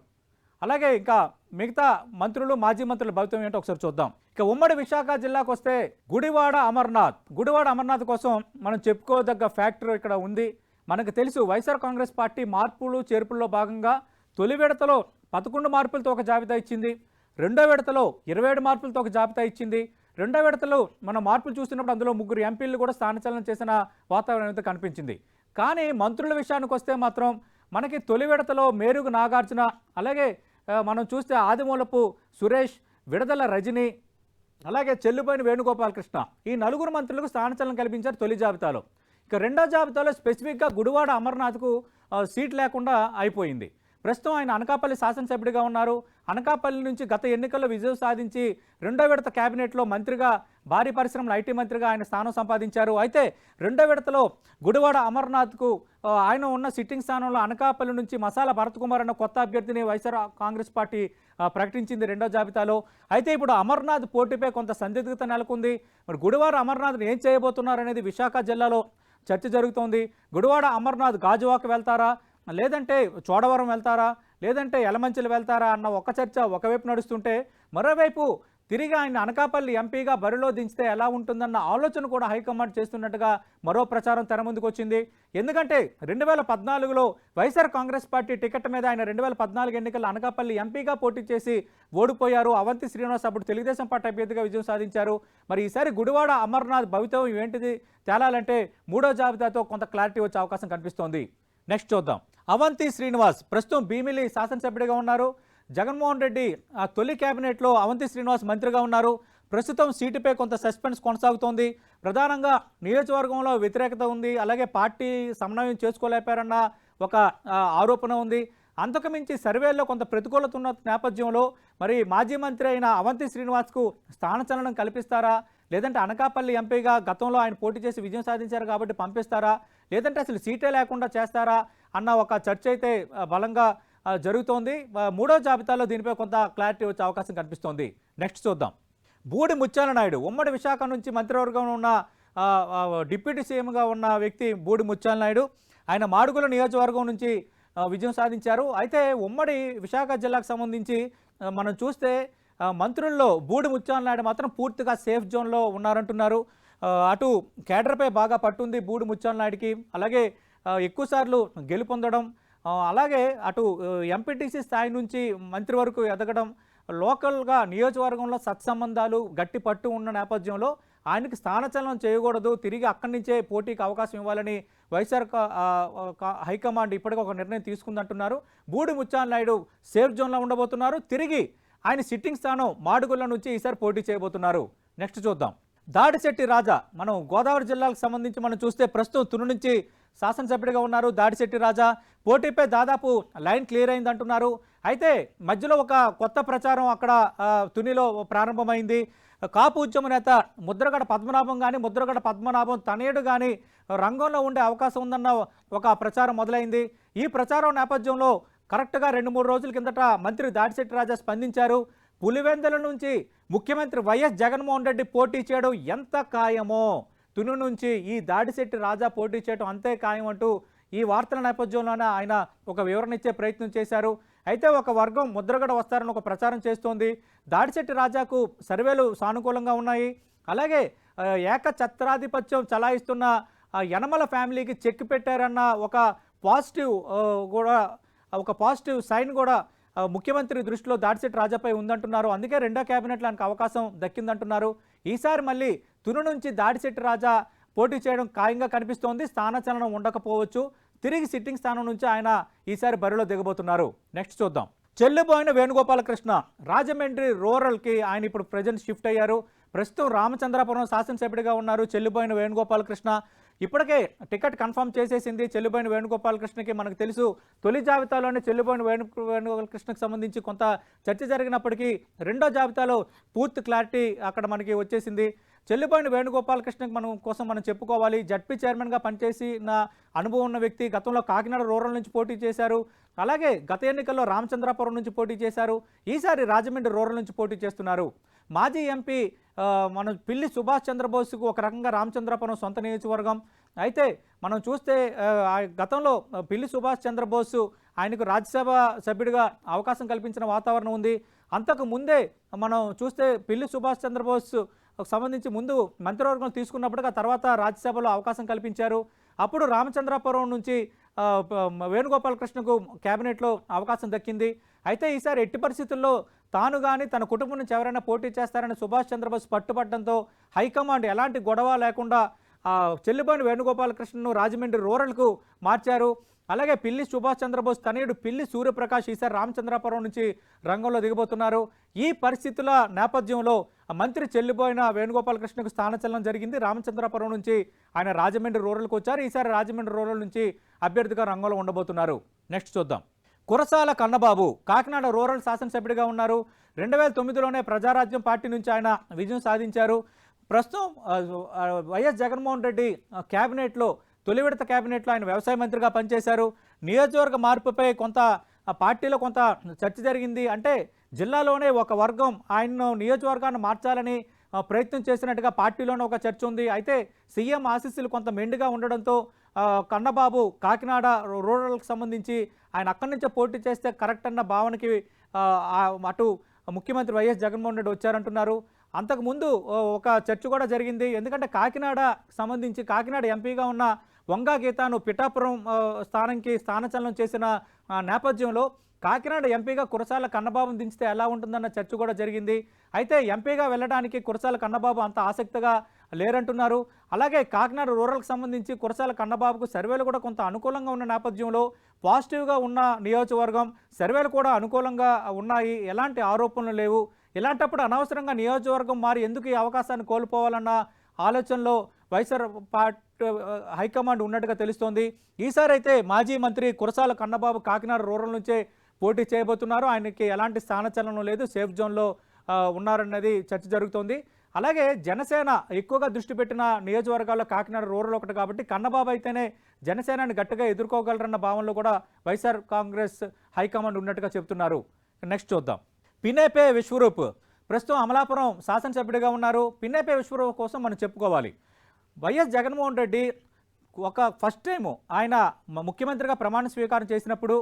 అలాగే ఇంకా మిగతా మంత్రులు, మాజీ మంత్రుల భవితం ఏంటో ఒకసారి చూద్దాం. ఇక ఉమ్మడి విశాఖ జిల్లాకు వస్తే గుడివాడ అమర్నాథ్ కోసం మనం చెప్పుకోదగ్గ ఫ్యాక్టర్ ఇక్కడ ఉంది. మనకు తెలుసు వైఎస్ఆర్ కాంగ్రెస్ పార్టీ మార్పులు చేర్పుల్లో భాగంగా తొలి విడతలో 11 మార్పులతో ఒక జాబితా ఇచ్చింది, రెండో విడతలో 27 మార్పులతో ఒక జాబితా ఇచ్చింది. రెండో విడతలో మనం మార్పులు చూస్తున్నప్పుడు అందులో 3 ఎంపీలు కూడా స్థానచలనం చేసిన వాతావరణం అయితే కనిపించింది. కానీ మంత్రుల విషయానికి వస్తే మాత్రం మనకి తొలి విడతలో మేరుగు నాగార్జున, అలాగే మనం చూస్తే ఆదిమూలపు సురేష్, విడదల రజని, అలాగే చెల్లుబోయిన వేణుగోపాలకృష్ణ, ఈ 4 మంత్రులకు స్థానచలనం కల్పించారు తొలి జాబితాలో. ఇక రెండో జాబితాలో స్పెసిఫిక్గా గుడివాడ అమర్నాథ్కు సీట్ లేకుండా అయిపోయింది. ప్రస్తుతం ఆయన అనకాపల్లి శాసనసభ్యుడిగా ఉన్నారు. అనకాపల్లి నుంచి గత ఎన్నికల్లో విజయం సాధించి రెండో విడత కేబినెట్లో మంత్రిగా, భారీ పరిశ్రమల ఐటీ మంత్రిగా ఆయన స్థానం సంపాదించారు. అయితే రెండో విడతలో గుడివాడ అమర్నాథ్కు ఆయన ఉన్న సిట్టింగ్ స్థానంలో అనకాపల్లి నుంచి మసాలా భరత్ కుమార్ అన్న కొత్త అభ్యర్థిని వైఎస్ఆర్ కాంగ్రెస్ పార్టీ ప్రకటించింది రెండో జాబితాలో. అయితే ఇప్పుడు అమర్నాథ్ పోటీపై కొంత సందిగ్ధత నెలకొంది. మరి గుడివాడ అమర్నాథ్ని ఏం చేయబోతున్నారనేది విశాఖ జిల్లాలో చర్చ జరుగుతోంది. గుడివాడ అమర్నాథ్ గాజువాక వెళ్తారా, లేదంటే చోడవరం వెళ్తారా, లేదంటే యలమంచిలు వెళ్తారా అన్న ఒక చర్చ ఒకవైపు నడుస్తుంటే, మరోవైపు తిరిగి ఆయన అనకాపల్లి ఎంపీగా బరిలో దించితే ఎలా ఉంటుందన్న ఆలోచన కూడా హైకమాండ్ చేస్తున్నట్టుగా మరో ప్రచారం తెర ముందుకు వచ్చింది. ఎందుకంటే 2014లో వైఎస్ఆర్ కాంగ్రెస్ పార్టీ టికెట్ మీద ఆయన 2014 ఎన్నికల్లో అనకాపల్లి ఎంపీగా పోటీ చేసి ఓడిపోయారు. అవంతి శ్రీనివాస్ అప్పుడు తెలుగుదేశం పార్టీ అభ్యర్థిగా విజయం సాధించారు. మరి ఈసారి గుడివాడ అమర్నాథ్ భవితవ్యం ఏంటిది తేలాలంటే మూడో జాబితాతో కొంత క్లారిటీ వచ్చే అవకాశం కనిపిస్తోంది. నెక్స్ట్ చూద్దాం. అవంతి శ్రీనివాస్ ప్రస్తుతం భీమిలి శాసనసభ్యుడిగా ఉన్నారు. జగన్మోహన్ రెడ్డి తొలి కేబినెట్లో అవంతి శ్రీనివాస్ మంత్రిగా ఉన్నారు. ప్రస్తుతం సీటుపై కొంత సస్పెన్స్ కొనసాగుతోంది. ప్రధానంగా నియోజకవర్గంలో వ్యతిరేకత ఉంది, అలాగే పార్టీ సమన్వయం చేసుకోలేపారన్న ఒక ఆరోపణ ఉంది. అంతకుమించి సర్వేల్లో కొంత ప్రతికూలత ఉన్న నేపథ్యంలో మరి మాజీ మంత్రి అయిన అవంతి శ్రీనివాస్కు స్థానచలనం కల్పిస్తారా, లేదంటే అనకాపల్లి ఎంపీగా గతంలో ఆయన పోటీ చేసి విజయం సాధించారు కాబట్టి పంపిస్తారా, లేదంటే అసలు సీటే లేకుండా చేస్తారా అన్న ఒక చర్చ అయితే బలంగా జరుగుతోంది. మూడో జాబితాలో దీనిపై కొంత క్లారిటీ వచ్చే అవకాశం కనిపిస్తోంది. నెక్స్ట్ చూద్దాం. బూడి ముత్యాల నాయుడు ఉమ్మడి విశాఖ నుంచి మంత్రివర్గంలో ఉన్న డిప్యూటీ సీఎంగా ఉన్న వ్యక్తి బూడి ముత్యాల నాయుడు. ఆయన మాడుగుల నియోజకవర్గం నుంచి విజయం సాధించారు. అయితే ఉమ్మడి విశాఖ జిల్లాకు సంబంధించి మనం చూస్తే మంత్రుల్లో బూడి ముత్యాల నాయుడు మాత్రం పూర్తిగా సేఫ్ జోన్లో ఉన్నారంటున్నారు. అటు కేడర్పై బాగా పట్టుంది బూడి ముత్యాల నాయుడికి, అలాగే ఎక్కువసార్లు గెలుపొందడం, అలాగే అటు ఎంపీటీసీ స్థాయి నుంచి మంత్రి వరకు ఎదగడం, లోకల్గా నియోజకవర్గంలో సత్సంబంధాలు గట్టి పట్టు ఉన్న నేపథ్యంలో ఆయనకి స్థానచలనం చేయకూడదు, తిరిగి అక్కడి నుంచే పోటీకి అవకాశం ఇవ్వాలని వైఎస్ఆర్ హైకమాండ్ ఇప్పటికీ ఒక నిర్ణయం తీసుకుందంటున్నారు. బూడి ముత్యాల నాయుడు సేఫ్ జోన్లో ఉండబోతున్నారు. తిరిగి ఆయన సిట్టింగ్ స్థానం మాడుగుల నుంచి ఈసారి పోటీ చేయబోతున్నారు. నెక్స్ట్ చూద్దాం. దాడిశెట్టి రాజా మనం గోదావరి జిల్లాకు సంబంధించి మనం చూస్తే ప్రస్తుతం తుని నుంచి శాసనసభ్యుడిగా ఉన్నారు. దాడిశెట్టి రాజా పోటీపై దాదాపు లైన్ క్లియర్ అయింది అంటున్నారు. అయితే మధ్యలో ఒక కొత్త ప్రచారం అక్కడ తునిలో ప్రారంభమైంది. కాపు ఉద్యమ నేత ముద్రగడ పద్మనాభం కానీ ముద్రగడ పద్మనాభం తనయుడు కానీ రంగంలో ఉండే అవకాశం ఉందన్న ఒక ప్రచారం మొదలైంది. ఈ ప్రచారం నేపథ్యంలో కరెక్ట్గా 2-3 రోజుల కిందట మంత్రి దాడిశెట్టి రాజా స్పందించారు. పులివెందుల నుంచి ముఖ్యమంత్రి వైఎస్ జగన్మోహన్ రెడ్డి పోటీ చేయడం ఎంత ఖాయమో, తుని నుంచి ఈ దాడిశెట్టి రాజా పోటీ చేయడం అంతే ఖాయం అంటూ ఈ వార్తల నేపథ్యంలోనే ఆయన ఒక వివరణ ఇచ్చే ప్రయత్నం చేశారు. అయితే ఒక వర్గం ముద్రగడ వస్తారని ఒక ప్రచారం చేస్తోంది. దాడిశెట్టి రాజాకు సర్వేలు సానుకూలంగా ఉన్నాయి. అలాగే ఏకఛత్రాధిపత్యం చలాయిస్తున్న యనమల ఫ్యామిలీకి చెక్ పెట్టారన్న ఒక పాజిటివ్ సైన్ కూడా ముఖ్యమంత్రి దృష్టిలో దాడిశెట్టి రాజాపై ఉందంటున్నారు. అందుకే రెండో క్యాబినెట్లో ఆయనకు అవకాశం దక్కిందంటున్నారు. ఈసారి మళ్ళీ తుని నుంచి దాడిశెట్టి రాజా పోటీ చేయడం ఖాయంగా కనిపిస్తోంది. స్థానచలనం ఉండకపోవచ్చు. తిరిగి సిట్టింగ్ స్థానం నుంచి ఆయన ఈసారి బరిలో దిగబోతున్నారు. నెక్స్ట్ చూద్దాం. చెల్లుబోయిన వేణుగోపాలకృష్ణ రాజమండ్రి రూరల్కి ఆయన ఇప్పుడు ప్రజెంట్ షిఫ్ట్ అయ్యారు. ప్రస్తుతం రామచంద్రాపురం శాసనసభ్యుడిగా ఉన్నారు చెల్లుబోయిన వేణుగోపాలకృష్ణ. ఇప్పటికే టికెట్ కన్ఫర్మ్ చేసేసింది చెల్లుబోయిన వేణుగోపాలకృష్ణకి. మనకు తెలుసు తొలి జాబితాలోనే చెల్లుబోయిన వేణుగోపాలకృష్ణకి సంబంధించి కొంత చర్చ జరిగినప్పటికీ రెండో జాబితాలో పూర్తి క్లారిటీ అక్కడ మనకి వచ్చేసింది. చెల్లుబోయిన వేణుగోపాలకృష్ణకి మనం చెప్పుకోవాలి. జడ్పీ చైర్మన్గా పనిచేసిన అనుభవం ఉన్న వ్యక్తి. గతంలో కాకినాడ రూరల్ నుంచి పోటీ చేశారు. అలాగే గత ఎన్నికల్లో రామచంద్రాపురం నుంచి పోటీ చేశారు. ఈసారి రాజమండ్రి రూరల్ నుంచి పోటీ చేస్తున్నారు. మాజీ ఎంపీ మనం పిల్లి సుభాష్ చంద్రబోస్కు ఒక రకంగా రామచంద్రాపురం సొంత నియోజకవర్గం. అయితే మనం చూస్తే గతంలో పిల్లి సుభాష్ చంద్రబోస్ ఆయనకు రాజ్యసభ సభ్యుడిగా అవకాశం కల్పించిన వాతావరణం ఉంది. అంతకు ముందే మనం చూస్తే పిల్లి సుభాష్ చంద్రబోస్ సంబంధించి ముందు మంత్రివర్గం తీసుకున్నప్పటికీ ఆ తర్వాత రాజ్యసభలో అవకాశం కల్పించారు. అప్పుడు రామచంద్రాపురం నుంచి వేణుగోపాలకృష్ణకు క్యాబినెట్లో అవకాశం దక్కింది. అయితే ఈసారి ఎట్టి పరిస్థితుల్లో తాను కానీ తన కుటుంబం నుంచి ఎవరైనా పోటీ చేస్తారని సుభాష్ చంద్రబోస్ పట్టుబట్టడంతో హైకమాండ్ ఎలాంటి గొడవ లేకుండా చెల్లుబోయిన వేణుగోపాలకృష్ణను రాజమండ్రి రూరల్కు మార్చారు. అలాగే పిల్లి సుభాష్ చంద్రబోస్ తనయుడు పిల్లి సూర్యప్రకాష్ ఈసారి రామచంద్రాపురం నుంచి రంగంలో దిగబోతున్నారు. ఈ పరిస్థితుల నేపథ్యంలో మంత్రి చెల్లుబోయిన వేణుగోపాలకృష్ణకు స్థానచలనం జరిగింది. రామచంద్రాపురం నుంచి ఆయన రాజమండ్రి రూరల్కి వచ్చారు. ఈసారి రాజమండ్రి రూరల్ నుంచి అభ్యర్థిగా రంగంలో ఉండబోతున్నారు. నెక్స్ట్ చూద్దాం. కురసాల కన్నబాబు కాకినాడ రూరల్ శాసనసభ్యుడిగా ఉన్నారు. 2009లోనే ప్రజారాజ్యం పార్టీ నుంచి ఆయన విజయం సాధించారు. ప్రస్తుతం వైఎస్ జగన్మోహన్ రెడ్డి క్యాబినెట్లో తొలి విడత క్యాబినెట్లో ఆయన వ్యవసాయ మంత్రిగా పనిచేశారు. నియోజకవర్గ మార్పుపై కొంత పార్టీలో కొంత చర్చ జరిగింది. అంటే జిల్లాలోనే ఒక వర్గం ఆయన్ను నియోజకవర్గాన్ని మార్చాలని ప్రయత్నం చేసినట్టుగా పార్టీలోనే ఒక చర్చ ఉంది. అయితే సీఎం ఆశీస్సులు కొంత మెండుగా ఉండడంతో కన్నబాబు కాకినాడ రూరల్కి సంబంధించి ఆయన అక్కడి నుంచే పోటీ చేస్తే కరెక్ట్ అన్న భావనకి అటు ముఖ్యమంత్రి వైఎస్ జగన్మోహన్ రెడ్డి వచ్చారంటున్నారు. అంతకుముందు ఒక చర్చ కూడా జరిగింది. ఎందుకంటే కాకినాడ సంబంధించి కాకినాడ ఎంపీగా ఉన్న వంగా గీతాను పిఠాపురం స్థానంకి స్థానచలనం చేసిన నేపథ్యంలో కాకినాడ ఎంపీగా కురసాల కన్నబాబును దించితే ఎలా ఉంటుందన్న చర్చ కూడా జరిగింది. అయితే ఎంపీగా వెళ్ళడానికి కురసాల కన్నబాబు అంత ఆసక్తిగా లేరంటున్నారు. అలాగే కాకినాడ రూరల్కి సంబంధించి కురసాల కన్నబాబుకు సర్వేలు కూడా కొంత అనుకూలంగా ఉన్న నేపథ్యంలో పాజిటివ్గా ఉన్న నియోజకవర్గం, సర్వేలు కూడా అనుకూలంగా ఉన్నాయి, ఎలాంటి ఆరోపణలు లేవు. ఇలాంటప్పుడు అనవసరంగా నియోజకవర్గం మారి ఎందుకు ఈ అవకాశాన్ని కోల్పోవాలన్న ఆలోచనలో వైఎస్ఆర్ పార్టీ హైకమాండ్ ఉన్నట్టుగా తెలుస్తోంది. ఈసారి అయితే మాజీ మంత్రి కురసాల కన్నబాబు కాకినాడ రూరల్ నుంచే పోటీ చేయబోతున్నారు. ఆయనకి ఎలాంటి స్థానచలనం లేదు, సేఫ్ జోన్లో ఉన్నారన్నది చర్చ జరుగుతోంది. అలాగే జనసేన ఎక్కువగా దృష్టి పెట్టిన నియోజకవర్గాల్లో కాకినాడ రూరల్ ఒకటి కాబట్టి కన్నబాబు అయితేనే జనసేనని గట్టిగా ఎదుర్కోగలరన్న భావనలో కూడా వైఎస్ఆర్ కాంగ్రెస్ హైకమాండ్ ఉన్నట్టుగా చెబుతున్నారు. నెక్స్ట్ చూద్దాం. పినేపే విశ్వరూప్ ప్రస్తుతం అమలాపురం శాసనసభ్యుడిగా ఉన్నారు. పినేపే విశ్వరూప్ కోసం మనం చెప్పుకోవాలి. YS Jaganmohan Reddy first time ఆయన ముఖ్యమంత్రిగా ప్రమాణ స్వీకారం చేసినప్పుడు,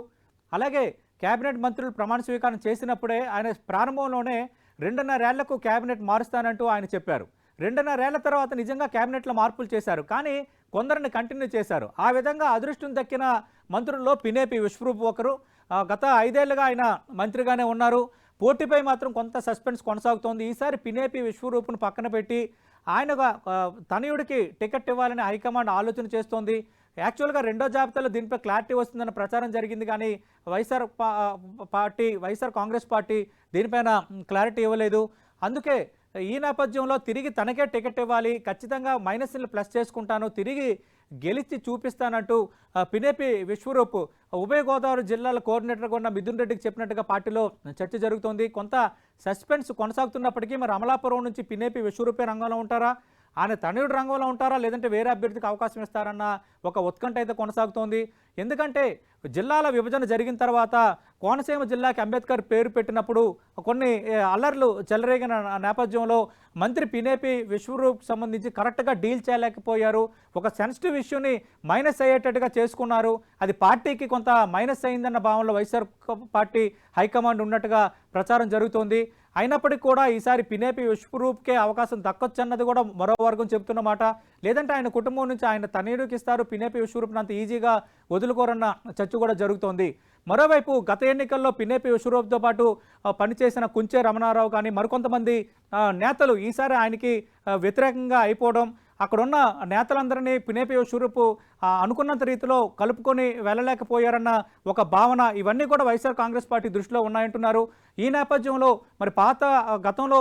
అలాగే క్యాబినెట్ మంత్రులు ప్రమాణ స్వీకారం చేసినప్పుడే ఆయన ప్రారంభంలోనే 2.5 ఏళ్లకు క్యాబినెట్ మారుస్తానంటూ ఆయన చెప్పారు. 2.5 ఏళ్ల తర్వాత నిజంగా క్యాబినెట్లో మార్పులు చేశారు, కానీ కొందరిని కంటిన్యూ చేశారు. ఆ విధంగా అదృష్టం దక్కిన మంత్రుల్లో పినేపి విశ్వరూప్ ఒకరు. గత 5 ఏళ్లుగా ఆయన మంత్రిగానే ఉన్నారు. పోటీపై మాత్రం కొంత సస్పెన్స్ కొనసాగుతోంది. ఈసారి పినేపి విశ్వరూప్ను పక్కన పెట్టి ఆయనగా తనయుడికి టికెట్ ఇవ్వాలని హైకమాండ్ ఆలోచన చేస్తోంది. యాక్చువల్గా రెండో జాబితాలో దీనిపై క్లారిటీ వస్తుందన్న ప్రచారం జరిగింది, కానీ వైఎస్ఆర్ కాంగ్రెస్ పార్టీ దీనిపైన క్లారిటీ ఇవ్వలేదు. అందుకే ఈ నేపథ్యంలో తిరిగి తనకే టికెట్ ఇవ్వాలి, ఖచ్చితంగా మైనస్ని ప్లస్ చేసుకుంటాను, తిరిగి గెలిచి చూపిస్తానంటూ పినేపి విశ్వరూప్ ఉభయ గోదావరి జిల్లాల కోఆర్డినేటర్గా ఉన్న మిథున్ రెడ్డికి చెప్పినట్టుగా పార్టీలో చర్చ జరుగుతోంది. కొంత సస్పెన్స్ కొనసాగుతున్నప్పటికీ మరి అమలాపురం నుంచి పినేపి విశ్వరూపే రంగంలో ఉంటారా, ఆయన తనయుడు రంగంలో ఉంటారా, లేదంటే వేరే అభ్యర్థికి అవకాశం ఇస్తారన్న ఒక ఉత్కంఠ అయితే కొనసాగుతోంది. ఎందుకంటే జిల్లాల విభజన జరిగిన తర్వాత కోనసీమ జిల్లాకి అంబేద్కర్ పేరు పెట్టినప్పుడు కొన్ని అల్లర్లు చెలరేగిన నేపథ్యంలో మంత్రి పినేపి విశ్వరూప్ సంబంధించి కరెక్ట్గా డీల్ చేయలేకపోయారు. ఒక సెన్సిటివ్ ఇష్యూని మైనస్ అయ్యేటట్టుగా చేసుకున్నారు. అది పార్టీకి కొంత మైనస్ అయిందన్న భావనలో వైఎస్ఆర్ పార్టీ హైకమాండ్ ఉన్నట్టుగా ప్రచారం జరుగుతోంది. అయినప్పటికీ కూడా ఈసారి పినేపి విశ్వరూప్కే అవకాశం దక్కొచ్చన్నది కూడా మరో వర్గం చెబుతున్నమాట. లేదంటే ఆయన కుటుంబం నుంచి ఆయన తనయుడికి ఇస్తారు, పినేపి విశ్వరూప్ని అంత ఈజీగా వదులుకోరన్న చర్చ కూడా జరుగుతోంది. మరోవైపు గత ఎన్నికల్లో పినేపి విశ్వరూప్తో పాటు పనిచేసిన కుంచే రమణారావు కానీ మరికొంతమంది నేతలు ఈసారి ఆయనకి వ్యతిరేకంగా అయిపోవడం, అక్కడున్న నేతలందరినీ పినేపి విశ్వరూప్ అనుకున్నంత రీతిలో కలుపుకొని వెళ్ళలేకపోయారన్న ఒక భావన, ఇవన్నీ కూడా వైఎస్ఆర్ కాంగ్రెస్ పార్టీ దృష్టిలో ఉన్నాయంటున్నారు. ఈ నేపథ్యంలో మరి గతంలో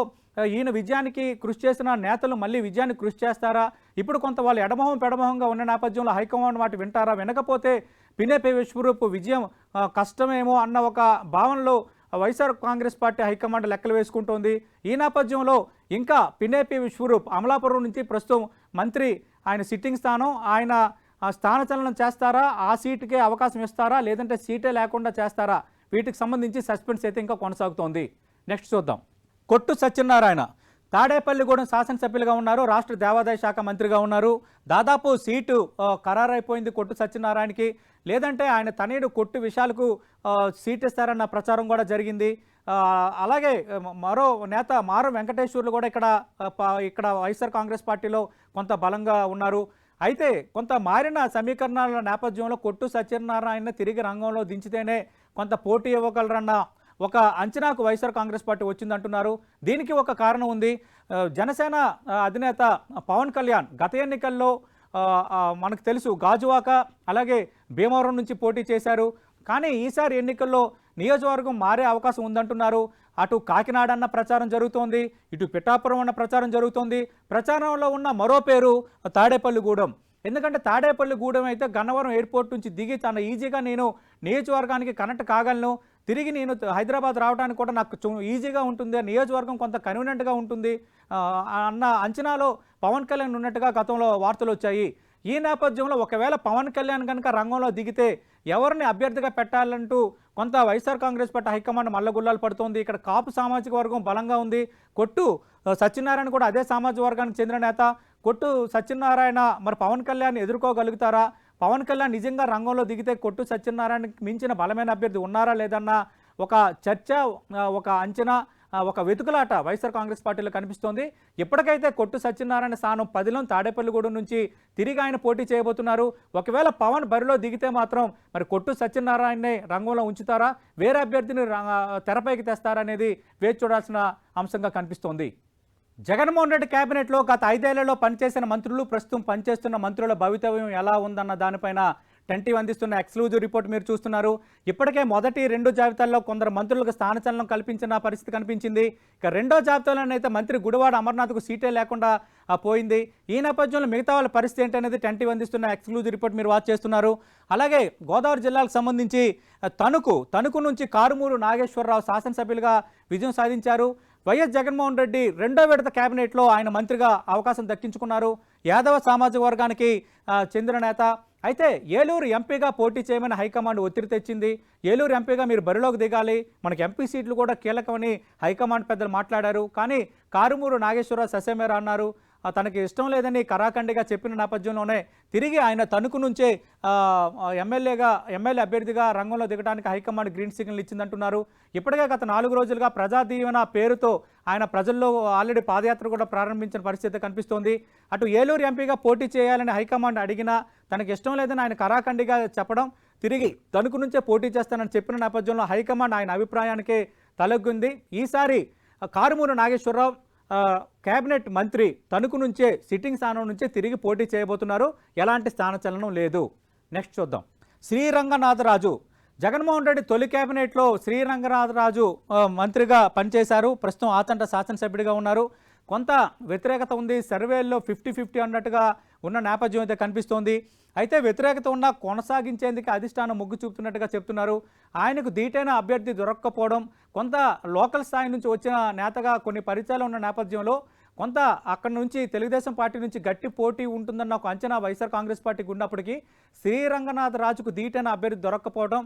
ఈయన విజయానికి కృషి చేసిన నేతలు మళ్ళీ విజయానికి కృషి చేస్తారా, ఇప్పుడు కొంత వాళ్ళు పెడమొహంగా ఉన్న నేపథ్యంలో హైకమాండ్ మాట వింటారా, వినకపోతే పినేపి విశ్వరూప్ విజయం కష్టమేమో అన్న ఒక భావనలో వైఎస్ఆర్ కాంగ్రెస్ పార్టీ హైకమాండ్ లెక్కలు వేసుకుంటోంది. ఈ నేపథ్యంలో ఇంకా పినేపి విశ్వరూప్ అమలాపురం నుంచి ప్రస్తుతం మంత్రి, ఆయన సిట్టింగ్ స్థానం, ఆయన స్థానచలనం చేస్తారా, ఆ సీటుకే అవకాశం ఇస్తారా, లేదంటే సీటే లేకుండా చేస్తారా, వీటికి సంబంధించి సస్పెన్స్ అయితే ఇంకా కొనసాగుతోంది. నెక్స్ట్ చూద్దాం. కొట్టు సత్యనారాయణ తాడేపల్లిగూడెం శాసనసభ్యులుగా ఉన్నారు, రాష్ట్ర దేవాదాయ శాఖ మంత్రిగా ఉన్నారు. దాదాపు సీటు ఖరారైపోయింది కొట్టు సత్యనారాయణకి. లేదంటే ఆయన తనయుడు కొట్టు విశాలకు సీట్ ఇస్తారన్న ప్రచారం కూడా జరిగింది. అలాగే మరో నేత మారం వెంకటేశ్వర్లు కూడా ఇక్కడ వైఎస్ఆర్ కాంగ్రెస్ పార్టీలో కొంత బలంగా ఉన్నారు. అయితే కొంత మారిన సమీకరణాల నేపథ్యంలో కొట్టు సత్యనారాయణ తిరిగి రంగంలో దించితేనే కొంత పోటీ ఇవ్వగలరన్న ఒక అంచనాకు వైఎస్ఆర్ కాంగ్రెస్ పార్టీ వచ్చిందంటున్నారు. దీనికి ఒక కారణం ఉంది. జనసేన అధినేత పవన్ కళ్యాణ్ గత ఎన్నికల్లో మనకు తెలుసు గాజువాక అలాగే భీమవరం నుంచి పోటీ చేశారు. కానీ ఈసారి ఎన్నికల్లో నియోజకవర్గం మారే అవకాశం ఉందంటున్నారు. అటు కాకినాడ అన్న ప్రచారం జరుగుతోంది, ఇటు పిఠాపురం అన్న ప్రచారం జరుగుతోంది. ప్రచారంలో ఉన్న మరో పేరు తాడేపల్లిగూడెం. ఎందుకంటే తాడేపల్లిగూడెం అయితే గన్నవరం ఎయిర్పోర్ట్ నుంచి దిగి చాలా ఈజీగా నేను నియోజకవర్గానికి కనెక్ట్ కాగలను, తిరిగి నేను హైదరాబాద్ రావడానికి కూడా నాకు ఈజీగా ఉంటుంది, నియోజకవర్గం కొంత కన్వీనియంట్గా ఉంటుంది అన్న అంచనాలో పవన్ కళ్యాణ్ ఉన్నట్టుగా గతంలో వార్తలు వచ్చాయి. ఈ నేపథ్యంలో ఒకవేళ పవన్ కళ్యాణ్ కనుక రంగంలో దిగితే ఎవరిని అభ్యర్థిగా పెట్టాలంటూ కొంత వైఎస్ఆర్ కాంగ్రెస్ పార్టీ హైకమాండ్ మల్లగుల్లాలు పడుతోంది. ఇక్కడ కాపు సామాజిక వర్గం బలంగా ఉంది. కొట్టు సత్యనారాయణ కూడా అదే సామాజిక వర్గానికి చెందిన నేత. కొట్టు సత్యనారాయణ మరి పవన్ కళ్యాణ్ ఎదుర్కోగలుగుతారా, పవన్ కళ్యాణ్ నిజంగా రంగంలో దిగితే కొట్టు సత్యనారాయణకి మించిన బలమైన అభ్యర్థి ఉన్నారా లేదన్న ఒక చర్చ, ఒక అంచనా, ఒక వెతుకులాట వైఎస్ఆర్ కాంగ్రెస్ పార్టీలో కనిపిస్తోంది. ఇప్పటికైతే కొట్టు సత్యనారాయణ స్థానం 10లో తాడేపల్లిగూడెం నుంచి తిరిగి ఆయన పోటీ చేయబోతున్నారు. ఒకవేళ పవన్ బరిలో దిగితే మాత్రం మరి కొట్టు సత్యనారాయణనే రంగంలో ఉంచుతారా, వేరే అభ్యర్థిని తెరపైకి తెస్తారనేది వేచి చూడాల్సిన అంశంగా కనిపిస్తోంది. జగన్మోహన్ రెడ్డి కేబినెట్లో గత 5 ఏళ్లలో పనిచేసిన మంత్రులు, ప్రస్తుతం పనిచేస్తున్న మంత్రుల భవితవ్యం ఎలా ఉందన్న దానిపైన టెంటీవ్ అందిస్తున్న ఎక్స్క్లూజివ్ రిపోర్ట్ మీరు చూస్తున్నారు. ఇప్పటికే మొదటి 2 జాబితాల్లో కొందరు మంత్రులకు స్థానచలనం కల్పించిన పరిస్థితి కనిపించింది. ఇక రెండో జాబితాలోనైతే మంత్రి గుడివాడ అమర్నాథ్కు సీటే లేకుండా పోయింది. ఈ నేపథ్యంలో మిగతా వాళ్ళ పరిస్థితి ఏంటనేది టెంటీవ్ అందిస్తున్న ఎక్స్క్లూజివ్ రిపోర్ట్ మీరు వాచ్ చేస్తున్నారు. అలాగే గోదావరి జిల్లాకు సంబంధించి తణుకు నుంచి కారుమూరు నాగేశ్వరరావు శాసనసభ్యులుగా విజయం సాధించారు. వైఎస్ జగన్మోహన్ రెడ్డి రెండో విడత కేబినెట్లో ఆయన మంత్రిగా అవకాశం దక్కించుకున్నారు. యాదవ సామాజిక వర్గానికి చెందిన నేత. అయితే ఏలూరు ఎంపీగా పోటీ చేయమని హైకమాండ్ ఒత్తిడి తెచ్చింది. ఏలూరు ఎంపీగా మీరు బరిలోకి దిగాలి, మనకి ఎంపీ సీట్లు కూడా కీలకమని హైకమాండ్ పెద్దలు మాట్లాడారు. కానీ కారుమూరు నాగేశ్వరరావు ససేమేరా అన్నారు. తనకి ఇష్టం లేదని కరాఖండిగా చెప్పిన నేపథ్యంలోనే తిరిగి ఆయన తణుకు నుంచే ఎమ్మెల్యే అభ్యర్థిగా రంగంలో దిగడానికి హైకమాండ్ గ్రీన్ సిగ్నల్ ఇచ్చిందంటున్నారు. ఇప్పటికే గత 4 రోజులుగా ప్రజాదీవెన పేరుతో ఆయన ప్రజల్లో ఆల్రెడీ పాదయాత్ర కూడా ప్రారంభించిన పరిస్థితి కనిపిస్తోంది. అటు ఏలూరు ఎంపీగా పోటీ చేయాలని హైకమాండ్ అడిగినా తనకి ఇష్టం లేదని ఆయన కరాఖండిగా చెప్పడం, తిరిగి తణుకు నుంచే పోటీ చేస్తానని చెప్పిన నేపథ్యంలో హైకమాండ్ ఆయన అభిప్రాయానికే తలొగ్గింది. ఈసారి కారుమూరు నాగేశ్వరరావు కేబినెట్ మంత్రి తణుకు నుంచే సిట్టింగ్ స్థానం నుంచే తిరిగి పోటీ చేయబోతున్నారు. ఎలాంటి స్థానచలనం లేదు. నెక్స్ట్ చూద్దాం. శ్రీరంగనాథరాజు జగన్మోహన్ రెడ్డి తొలి కేబినెట్లో శ్రీరంగనాథరాజు మంత్రిగా పనిచేశారు. ప్రస్తుతం ఆచంట శాసనసభ్యుడిగా ఉన్నారు. కొంత వ్యతిరేకత ఉంది, సర్వేల్లో 50-50 అన్నట్టుగా ఉన్న నేపథ్యం అయితే కనిపిస్తోంది. అయితే వ్యతిరేకత ఉన్న కొనసాగించేందుకు అధిష్టానం మొగ్గు చూపుతున్నట్టుగా చెప్తున్నారు. ఆయనకు ధీటైన అభ్యర్థి దొరక్కపోవడం, కొంత లోకల్ స్థాయి నుంచి వచ్చిన నేతగా కొన్ని పరిచయాలు ఉన్న నేపథ్యంలో కొంత అక్కడి నుంచి తెలుగుదేశం పార్టీ నుంచి గట్టి పోటీ ఉంటుందన్న ఒక అంచనా వైఎస్ఆర్ కాంగ్రెస్ పార్టీకి ఉన్నప్పటికీ శ్రీరంగనాథరాజుకు ధీటైన అభ్యర్థి దొరక్కపోవడం,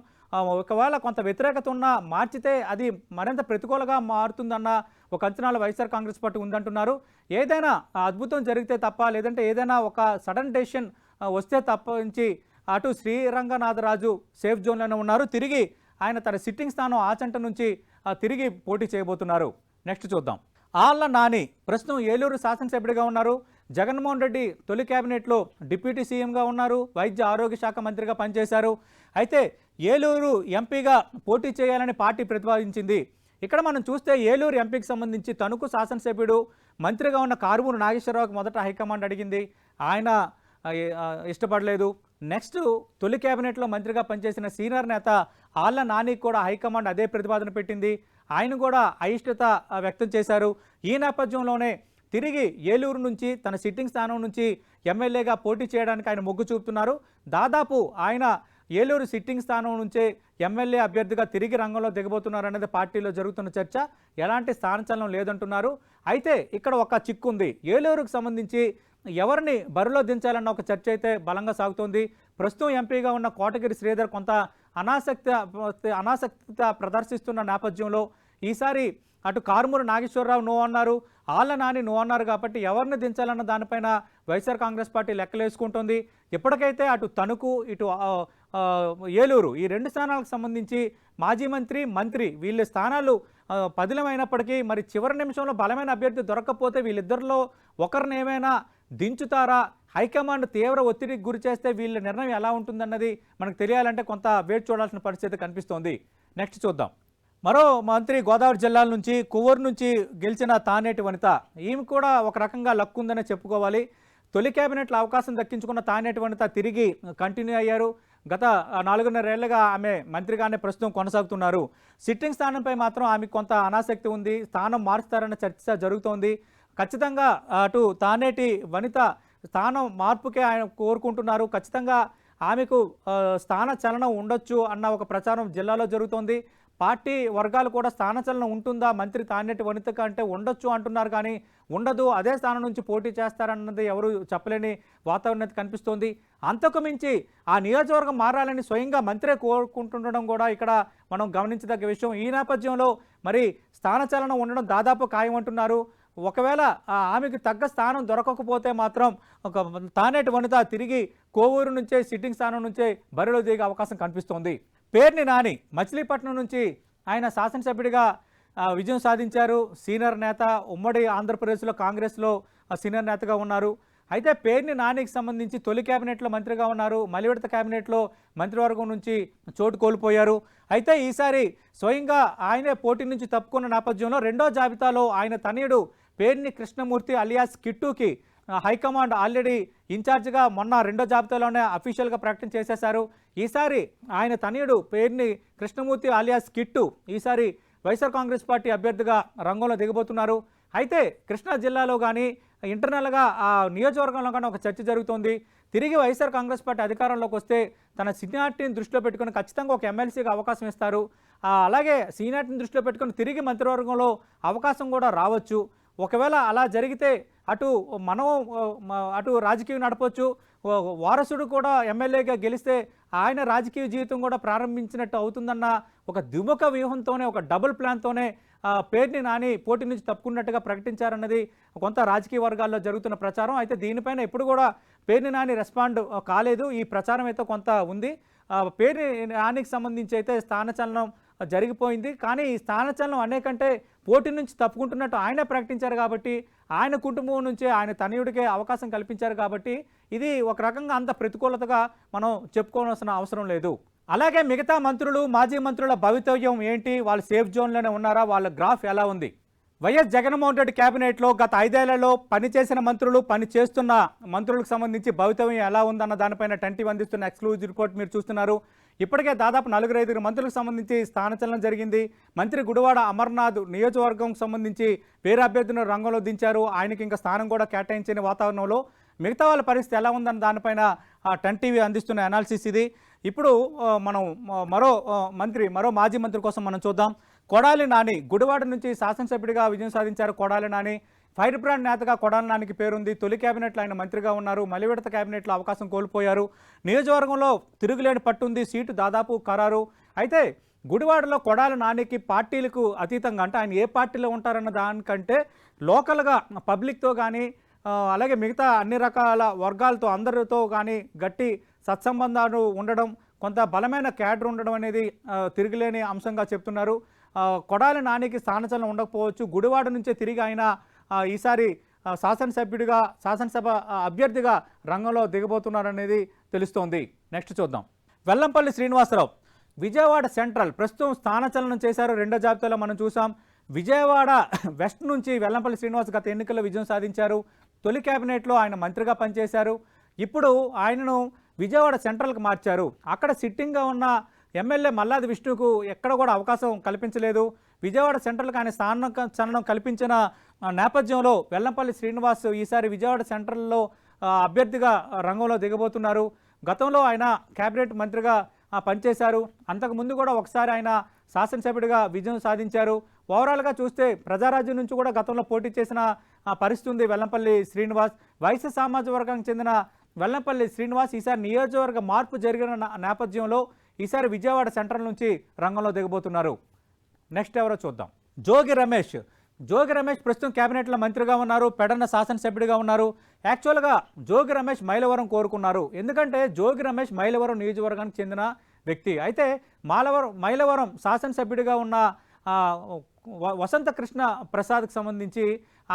ఒకవేళ కొంత వ్యతిరేకత ఉన్నా మార్చితే అది మరింత ప్రతికూలంగా మారుతుందన్న ఒక అంచనాలు వైఎస్ఆర్ కాంగ్రెస్ పార్టీ ఉందంటున్నారు. ఏదైనా అద్భుతం జరిగితే తప్ప, లేదంటే ఏదైనా ఒక సడన్ డెసిషన్ వస్తే తప్పించి అటు శ్రీరంగనాథరాజు సేఫ్ జోన్లోనే ఉన్నారు. తిరిగి ఆయన తన సిట్టింగ్ స్థానం ఆచంట నుంచి తిరిగి పోటీ చేయబోతున్నారు. నెక్స్ట్ చూద్దాం. ఆళ్ల నాని ప్రస్తుతం ఏలూరు శాసనసభ్యుడిగా ఉన్నారు. జగన్మోహన్ రెడ్డి తొలి కేబినెట్లో డిప్యూటీ సీఎంగా ఉన్నారు. వైద్య ఆరోగ్య శాఖ మంత్రిగా పనిచేశారు. అయితే ఏలూరు ఎంపీగా పోటీ చేయాలని పార్టీ ప్రతిపాదించింది. ఇక్కడ మనం చూస్తే ఏలూరు ఎంపీకి సంబంధించి తణుకు శాసనసభ్యుడు మంత్రిగా ఉన్న కారుమూరు నాగేశ్వరరావుకి మొదట హైకమాండ్ అడిగింది. ఆయన ఇష్టపడలేదు. నెక్స్ట్ తొలి కేబినెట్లో మంత్రిగా పనిచేసిన సీనియర్ నేత ఆళ్ల నానికి కూడా హైకమాండ్ అదే ప్రతిపాదన పెట్టింది. ఆయన కూడా అయిష్టత వ్యక్తం చేశారు. ఈ నేపథ్యంలోనే తిరిగి ఏలూరు నుంచి తన సిట్టింగ్ స్థానం నుంచి ఎమ్మెల్యేగా పోటీ చేయడానికి ఆయన మొగ్గు చూపుతున్నారు. దాదాపు ఆయన ఏలూరు సిట్టింగ్ స్థానం నుంచే ఎమ్మెల్యే అభ్యర్థిగా తిరిగి రంగంలో దిగబోతున్నారనేది పార్టీలో జరుగుతున్న చర్చ. ఎలాంటి స్థానచలనం లేదంటున్నారు. అయితే ఇక్కడ ఒక చిక్కు ఉంది. ఏలూరుకు సంబంధించి ఎవరిని బరిలో దించాలన్న ఒక చర్చ అయితే బలంగా సాగుతోంది. ప్రస్తుతం ఎంపీగా ఉన్న కోటగిరి శ్రీధర్ కొంత అనాసక్తి ప్రదర్శిస్తున్న నేపథ్యంలో ఈసారి అటు కారుమూరు నాగేశ్వరరావు నో అన్నారు, ఆళ్ల నాని నో అన్నారు. కాబట్టి ఎవరిని దించాలన్న దానిపైన వైఎస్ఆర్ కాంగ్రెస్ పార్టీ లెక్కలేసుకుంటోంది. ఇప్పటికైతే అటు తణుకు ఇటు ఏలూరు ఈ రెండు స్థానాలకు సంబంధించి మాజీ మంత్రి వీళ్ళ స్థానాలు పదిలమైనప్పటికీ మరి చివరి నిమిషంలో బలమైన అభ్యర్థి దొరకకపోతే వీళ్ళిద్దరిలో ఒకరిని ఏమైనా దించుతారా, హైకమాండ్ తీవ్ర ఒత్తిడికి గురి చేస్తే వీళ్ళ నిర్ణయం ఎలా ఉంటుందన్నది మనకు తెలియాలంటే కొంత వేచి చూడాల్సిన పరిస్థితి కనిపిస్తోంది. నెక్స్ట్ చూద్దాం. మరో మంత్రి గోదావరి జిల్లాల నుంచి కొవ్వూరు నుంచి గెలిచిన తానేటి వనిత, ఈమె కూడా ఒక రకంగా లక్ ఉందనే చెప్పుకోవాలి. తొలి కేబినెట్లో అవకాశం దక్కించుకున్న తానేటి వనిత తిరిగి కంటిన్యూ అయ్యారు. గత 4.5 ఏళ్లుగా ఆమె మంత్రిగానే ప్రస్తుతం కొనసాగుతున్నారు. సిట్టింగ్ స్థానంపై మాత్రం ఆమెకు కొంత అనాసక్తి ఉంది. స్థానం మారుస్తారన్న చర్చ జరుగుతోంది. ఖచ్చితంగా అటు తానేటి వనిత స్థానం మార్పుకే ఆయన కోరుకుంటున్నారు. ఖచ్చితంగా ఆమెకు స్థాన చలనం ఉండొచ్చు అన్న ఒక ప్రచారం జిల్లాలో జరుగుతోంది. పార్టీ వర్గాలు కూడా స్థానచలనం ఉంటుందా మంత్రి తానేటి వనిత కంటే ఉండొచ్చు అంటున్నారు. కానీ ఉండదు, అదే స్థానం నుంచి పోటీ చేస్తారన్నది ఎవరు చెప్పలేని వాతావరణం కనిపిస్తోంది. అంతకు మించి ఆ నియోజకవర్గం మారాలని స్వయంగా మంత్రే కోరుకుంటుండడం కూడా ఇక్కడ మనం గమనించదగ్గ విషయం. ఈ నేపథ్యంలో మరి స్థానచలనం ఉండడం దాదాపు ఖాయమంటున్నారు. ఒకవేళ ఆమెకు తగ్గ స్థానం దొరకకపోతే మాత్రం ఒక తానేటి వనిత తిరిగి కోవూరు నుంచే సిట్టింగ్ స్థానం నుంచే బరిలో దిగే అవకాశం కనిపిస్తోంది. పేర్ని నాని మచిలీపట్నం నుంచి ఆయన శాసనసభ్యుడిగా విజయం సాధించారు. సీనియర్ నేత, ఉమ్మడి ఆంధ్రప్రదేశ్లో కాంగ్రెస్లో సీనియర్ నేతగా ఉన్నారు. అయితే పేర్ని నానికి సంబంధించి తొలి కేబినెట్లో మంత్రిగా ఉన్నారు. మలి విడత కేబినెట్లో మంత్రివర్గం నుంచి చోటు కోల్పోయారు. అయితే ఈసారి స్వయంగా ఆయనే పోటీ నుంచి తప్పుకున్న నేపథ్యంలో రెండో జాబితాలో ఆయన తనయుడు పేర్ని కృష్ణమూర్తి అలియాస్ కిట్టుకి హైకమాండ్ ఆల్రెడీ ఇన్ఛార్జిగా మొన్న రెండో జాబితాలోనే అఫీషియల్గా ప్రకటన చేసేశారు. ఈసారి ఆయన తనయుడు పేర్ని కృష్ణమూర్తి అలియాస్ కిట్టు ఈసారి వైఎస్ఆర్ కాంగ్రెస్ పార్టీ అభ్యర్థిగా రంగంలో దిగబోతున్నారు. అయితే కృష్ణా జిల్లాలో కానీ ఇంటర్నల్గా ఆ నియోజకవర్గంలో కానీ ఒక చర్చ జరుగుతోంది. తిరిగి వైఎస్ఆర్ కాంగ్రెస్ పార్టీ అధికారంలోకి వస్తే తన సీనియారిటీని దృష్టిలో పెట్టుకుని ఖచ్చితంగా ఒక ఎమ్మెల్సీగా అవకాశం ఇస్తారు. అలాగే సీనియారిటీని దృష్టిలో పెట్టుకుని తిరిగి మంత్రివర్గంలో అవకాశం కూడా రావచ్చు. ఒకవేళ అలా జరిగితే అటు రాజకీయం నడపవచ్చు. వారసుడు కూడా ఎమ్మెల్యేగా గెలిస్తే ఆయన రాజకీయ జీవితం కూడా ప్రారంభించినట్టు అవుతుందన్న ఒక ద్విముఖ వ్యూహంతోనే, ఒక డబుల్ ప్లాన్తోనే పేర్ని నాని పోటీ నుంచి తప్పుకున్నట్టుగా ప్రకటించారన్నది కొంత రాజకీయ వర్గాల్లో జరుగుతున్న ప్రచారం. అయితే దీనిపైన ఎప్పుడు కూడా పేర్ని నాని రెస్పాండ్ కాలేదు. ఈ ప్రచారం అయితే కొంత ఉంది. పేర్ని నానికి సంబంధించి అయితే స్థానచలనం జరిగిపోయింది. కానీ ఈ స్థానచలనం అనేకంటే పోటీ నుంచి తప్పుకుంటున్నట్టు ఆయనే ప్రకటించారు కాబట్టి, ఆయన కుటుంబం నుంచే ఆయన తనయుడికే అవకాశం కల్పించారు కాబట్టి ఇది ఒక రకంగా అంత ప్రతికూలతగా మనం చెప్పుకోవాల్సిన అవసరం లేదు. అలాగే మిగతా మంత్రులు, మాజీ మంత్రుల భవితవ్యం ఏంటి? వాళ్ళు సేఫ్ జోన్లోనే ఉన్నారా? వాళ్ళ గ్రాఫ్ ఎలా ఉంది? వైఎస్ జగన్మోహన్ రెడ్డి కేబినెట్లో గత 5 ఏళ్లలో పనిచేసిన మంత్రులు, పని చేస్తున్న మంత్రులకు సంబంధించి భవితవ్యం ఎలా ఉందన్న దానిపైన టంటి అందిస్తున్న ఎక్స్క్లూజివ్ రిపోర్ట్ మీరు చూస్తున్నారు. ఇప్పటికే దాదాపు 4-5 మంత్రులకు సంబంధించి స్థానచలనం జరిగింది. మంత్రి గుడివాడ అమర్నాథ్ నియోజకవర్గం సంబంధించి వేరే అభ్యర్థులను రంగంలో దించారు. ఆయనకి ఇంకా స్థానం కూడా కేటాయించని వాతావరణంలో మిగతా వాళ్ళ పరిస్థితి ఎలా ఉందని దానిపైన 10 టీవీ అందిస్తున్న అనాలిసిస్ ఇది. ఇప్పుడు మనం మరో మాజీ మంత్రి కోసం మనం చూద్దాం. కొడాలి నాని గుడివాడ నుంచి శాసనసభ్యుడిగా విజయం సాధించారు. కొడాలి నాని ఫైర్ బ్రాండ్ నేతగా కొడాలి నానికి పేరుంది. తొలి కేబినెట్లో ఆయన మంత్రిగా ఉన్నారు. మలి విడత కేబినెట్లో అవకాశం కోల్పోయారు. నియోజకవర్గంలో తిరుగులేని పట్టుంది. సీటు దాదాపు ఖరారు. అయితే గుడివాడలో కొడాలి నానికి పార్టీలకు అతీతంగా, అంటే ఆయన ఏ పార్టీలో ఉంటారన్న దానికంటే లోకల్గా పబ్లిక్తో కానీ అలాగే మిగతా అన్ని రకాల వర్గాలతో అందరితో కానీ గట్టి సత్సంబంధాలు ఉండడం, కొంత బలమైన క్యాడర్ ఉండడం అనేది తిరుగులేని అంశంగా చెప్తున్నారు. కొడాలి నానికి స్థానచలనం ఉండకపోవచ్చు. గుడివాడ నుంచే తిరిగి ఆయన ఈసారి శాసనసభ అభ్యర్థిగా రంగంలో దిగబోతున్నారనేది తెలుస్తోంది. నెక్స్ట్ చూద్దాం. వెల్లంపల్లి శ్రీనివాసరావు విజయవాడ సెంట్రల్ ప్రస్తుతం స్థానచలనం చేశారు. రెండో జాబితాలో మనం చూసాం. విజయవాడ వెస్ట్ నుంచి వెల్లంపల్లి శ్రీనివాస్ గత ఎన్నికల్లో విజయం సాధించారు. తొలి కేబినెట్లో ఆయన మంత్రిగా పనిచేశారు. ఇప్పుడు ఆయనను విజయవాడ సెంట్రల్కి మార్చారు. అక్కడ సిట్టింగ్గా ఉన్న ఎమ్మెల్యే మల్లాది విష్ణుకు ఎక్కడ కూడా అవకాశం కల్పించలేదు. విజయవాడ సెంట్రల్కి ఆయన స్థానం కల్పించిన నేపథ్యంలో వెల్లంపల్లి శ్రీనివాస్ ఈసారి విజయవాడ సెంట్రల్లో అభ్యర్థిగా రంగంలో దిగబోతున్నారు. గతంలో ఆయన కేబినెట్ మంత్రిగా పనిచేశారు. అంతకుముందు కూడా ఒకసారి ఆయన శాసనసభ్యుడిగా విజయం సాధించారు. ఓవరాల్గా చూస్తే ప్రజారాజ్యం నుంచి కూడా గతంలో పోటీ చేసిన పరిస్థితి ఉంది వెల్లంపల్లి శ్రీనివాస్. వైశ్య సామాజిక వర్గానికి చెందిన వెల్లంపల్లి శ్రీనివాస్ ఈసారి నియోజకవర్గ మార్పు జరిగిన నేపథ్యంలో ఈసారి విజయవాడ సెంట్రల్ నుంచి రంగంలో దిగబోతున్నారు. నెక్స్ట్ ఎవరో చూద్దాం. జోగి రమేష్ ప్రస్తుతం కేబినెట్లో మంత్రిగా ఉన్నారు. పెడన్న శాసనసభ్యుడిగా ఉన్నారు. యాక్చువల్గా జోగి రమేష్ మైలవరం కోరుకున్నారు. ఎందుకంటే జోగి రమేష్ మైలవరం నియోజకవర్గానికి చెందిన వ్యక్తి. అయితే మైలవరం శాసనసభ్యుడిగా ఉన్న వసంత కృష్ణ ప్రసాద్కి సంబంధించి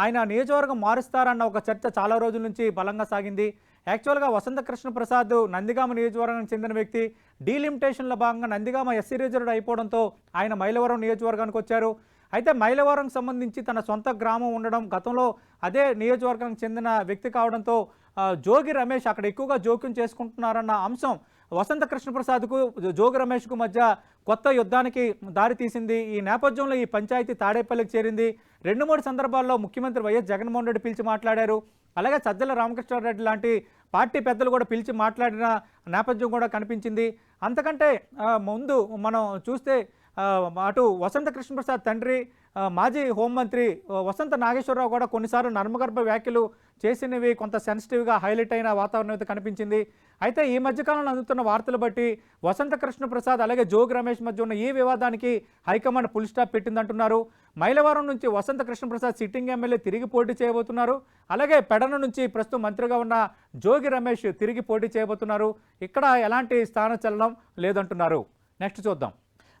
ఆయన నియోజకవర్గం మారుస్తారన్న ఒక చర్చ చాలా రోజుల నుంచి బలంగా సాగింది. యాక్చువల్గా వసంత కృష్ణ ప్రసాద్ నందిగామ నియోజకవర్గానికి చెందిన వ్యక్తి. డీలిమిటేషన్లో భాగంగా నందిగామ ఎస్సీ రిజర్వ్డ్ అయిపోవడంతో ఆయన మైలవరం నియోజకవర్గానికి వచ్చారు. అయితే మైలవరంకి సంబంధించి తన సొంత గ్రామం ఉండడం, గతంలో అదే నియోజకవర్గానికి చెందిన వ్యక్తి కావడంతో జోగి రమేష్ అక్కడ ఎక్కువగా జోక్యం చేసుకుంటున్నారన్న అంశం వసంత కృష్ణప్రసాద్కు జోగి రమేష్కు మధ్య కొత్త యుద్ధానికి దారితీసింది. ఈ నేపథ్యంలో ఈ పంచాయతీ తాడేపల్లికి చేరింది. 2-3 సందర్భాల్లో ముఖ్యమంత్రి వైఎస్ జగన్మోహన్ రెడ్డి పిలిచి మాట్లాడారు. అలాగే సజ్జల రామకృష్ణారెడ్డి లాంటి పార్టీ పెద్దలు కూడా పిలిచి మాట్లాడిన నేపథ్యం కూడా కనిపించింది. అంతకంటే ముందు మనం చూస్తే అటు వసంత కృష్ణప్రసాద్ తండ్రి మాజీ హోంమంత్రి వసంత నాగేశ్వరరావు కూడా కొన్నిసార్లు నర్మగర్భ వ్యాఖ్యలు చేసినవి కొంత సెన్సిటివ్గా హైలైట్ అయిన వాతావరణం అయితే కనిపించింది. అయితే ఈ మధ్యకాలంలో అందుతున్న వార్తలు బట్టి వసంత కృష్ణప్రసాద్ అలాగే జోగి రమేష్ మధ్య ఉన్న ఈ వివాదానికి హైకమాండ్ ఫుల్ స్టాప్ పెట్టిందంటున్నారు. మైలవరం నుంచి వసంత కృష్ణప్రసాద్ సిట్టింగ్ ఎమ్మెల్యే తిరిగి పోటీ చేయబోతున్నారు. అలాగే పెడన నుంచి ప్రస్తుతం మంత్రిగా ఉన్న జోగి రమేష్ తిరిగి పోటీ చేయబోతున్నారు. ఇక్కడ ఎలాంటి స్థానచలనం లేదంటున్నారు. నెక్స్ట్ చూద్దాం.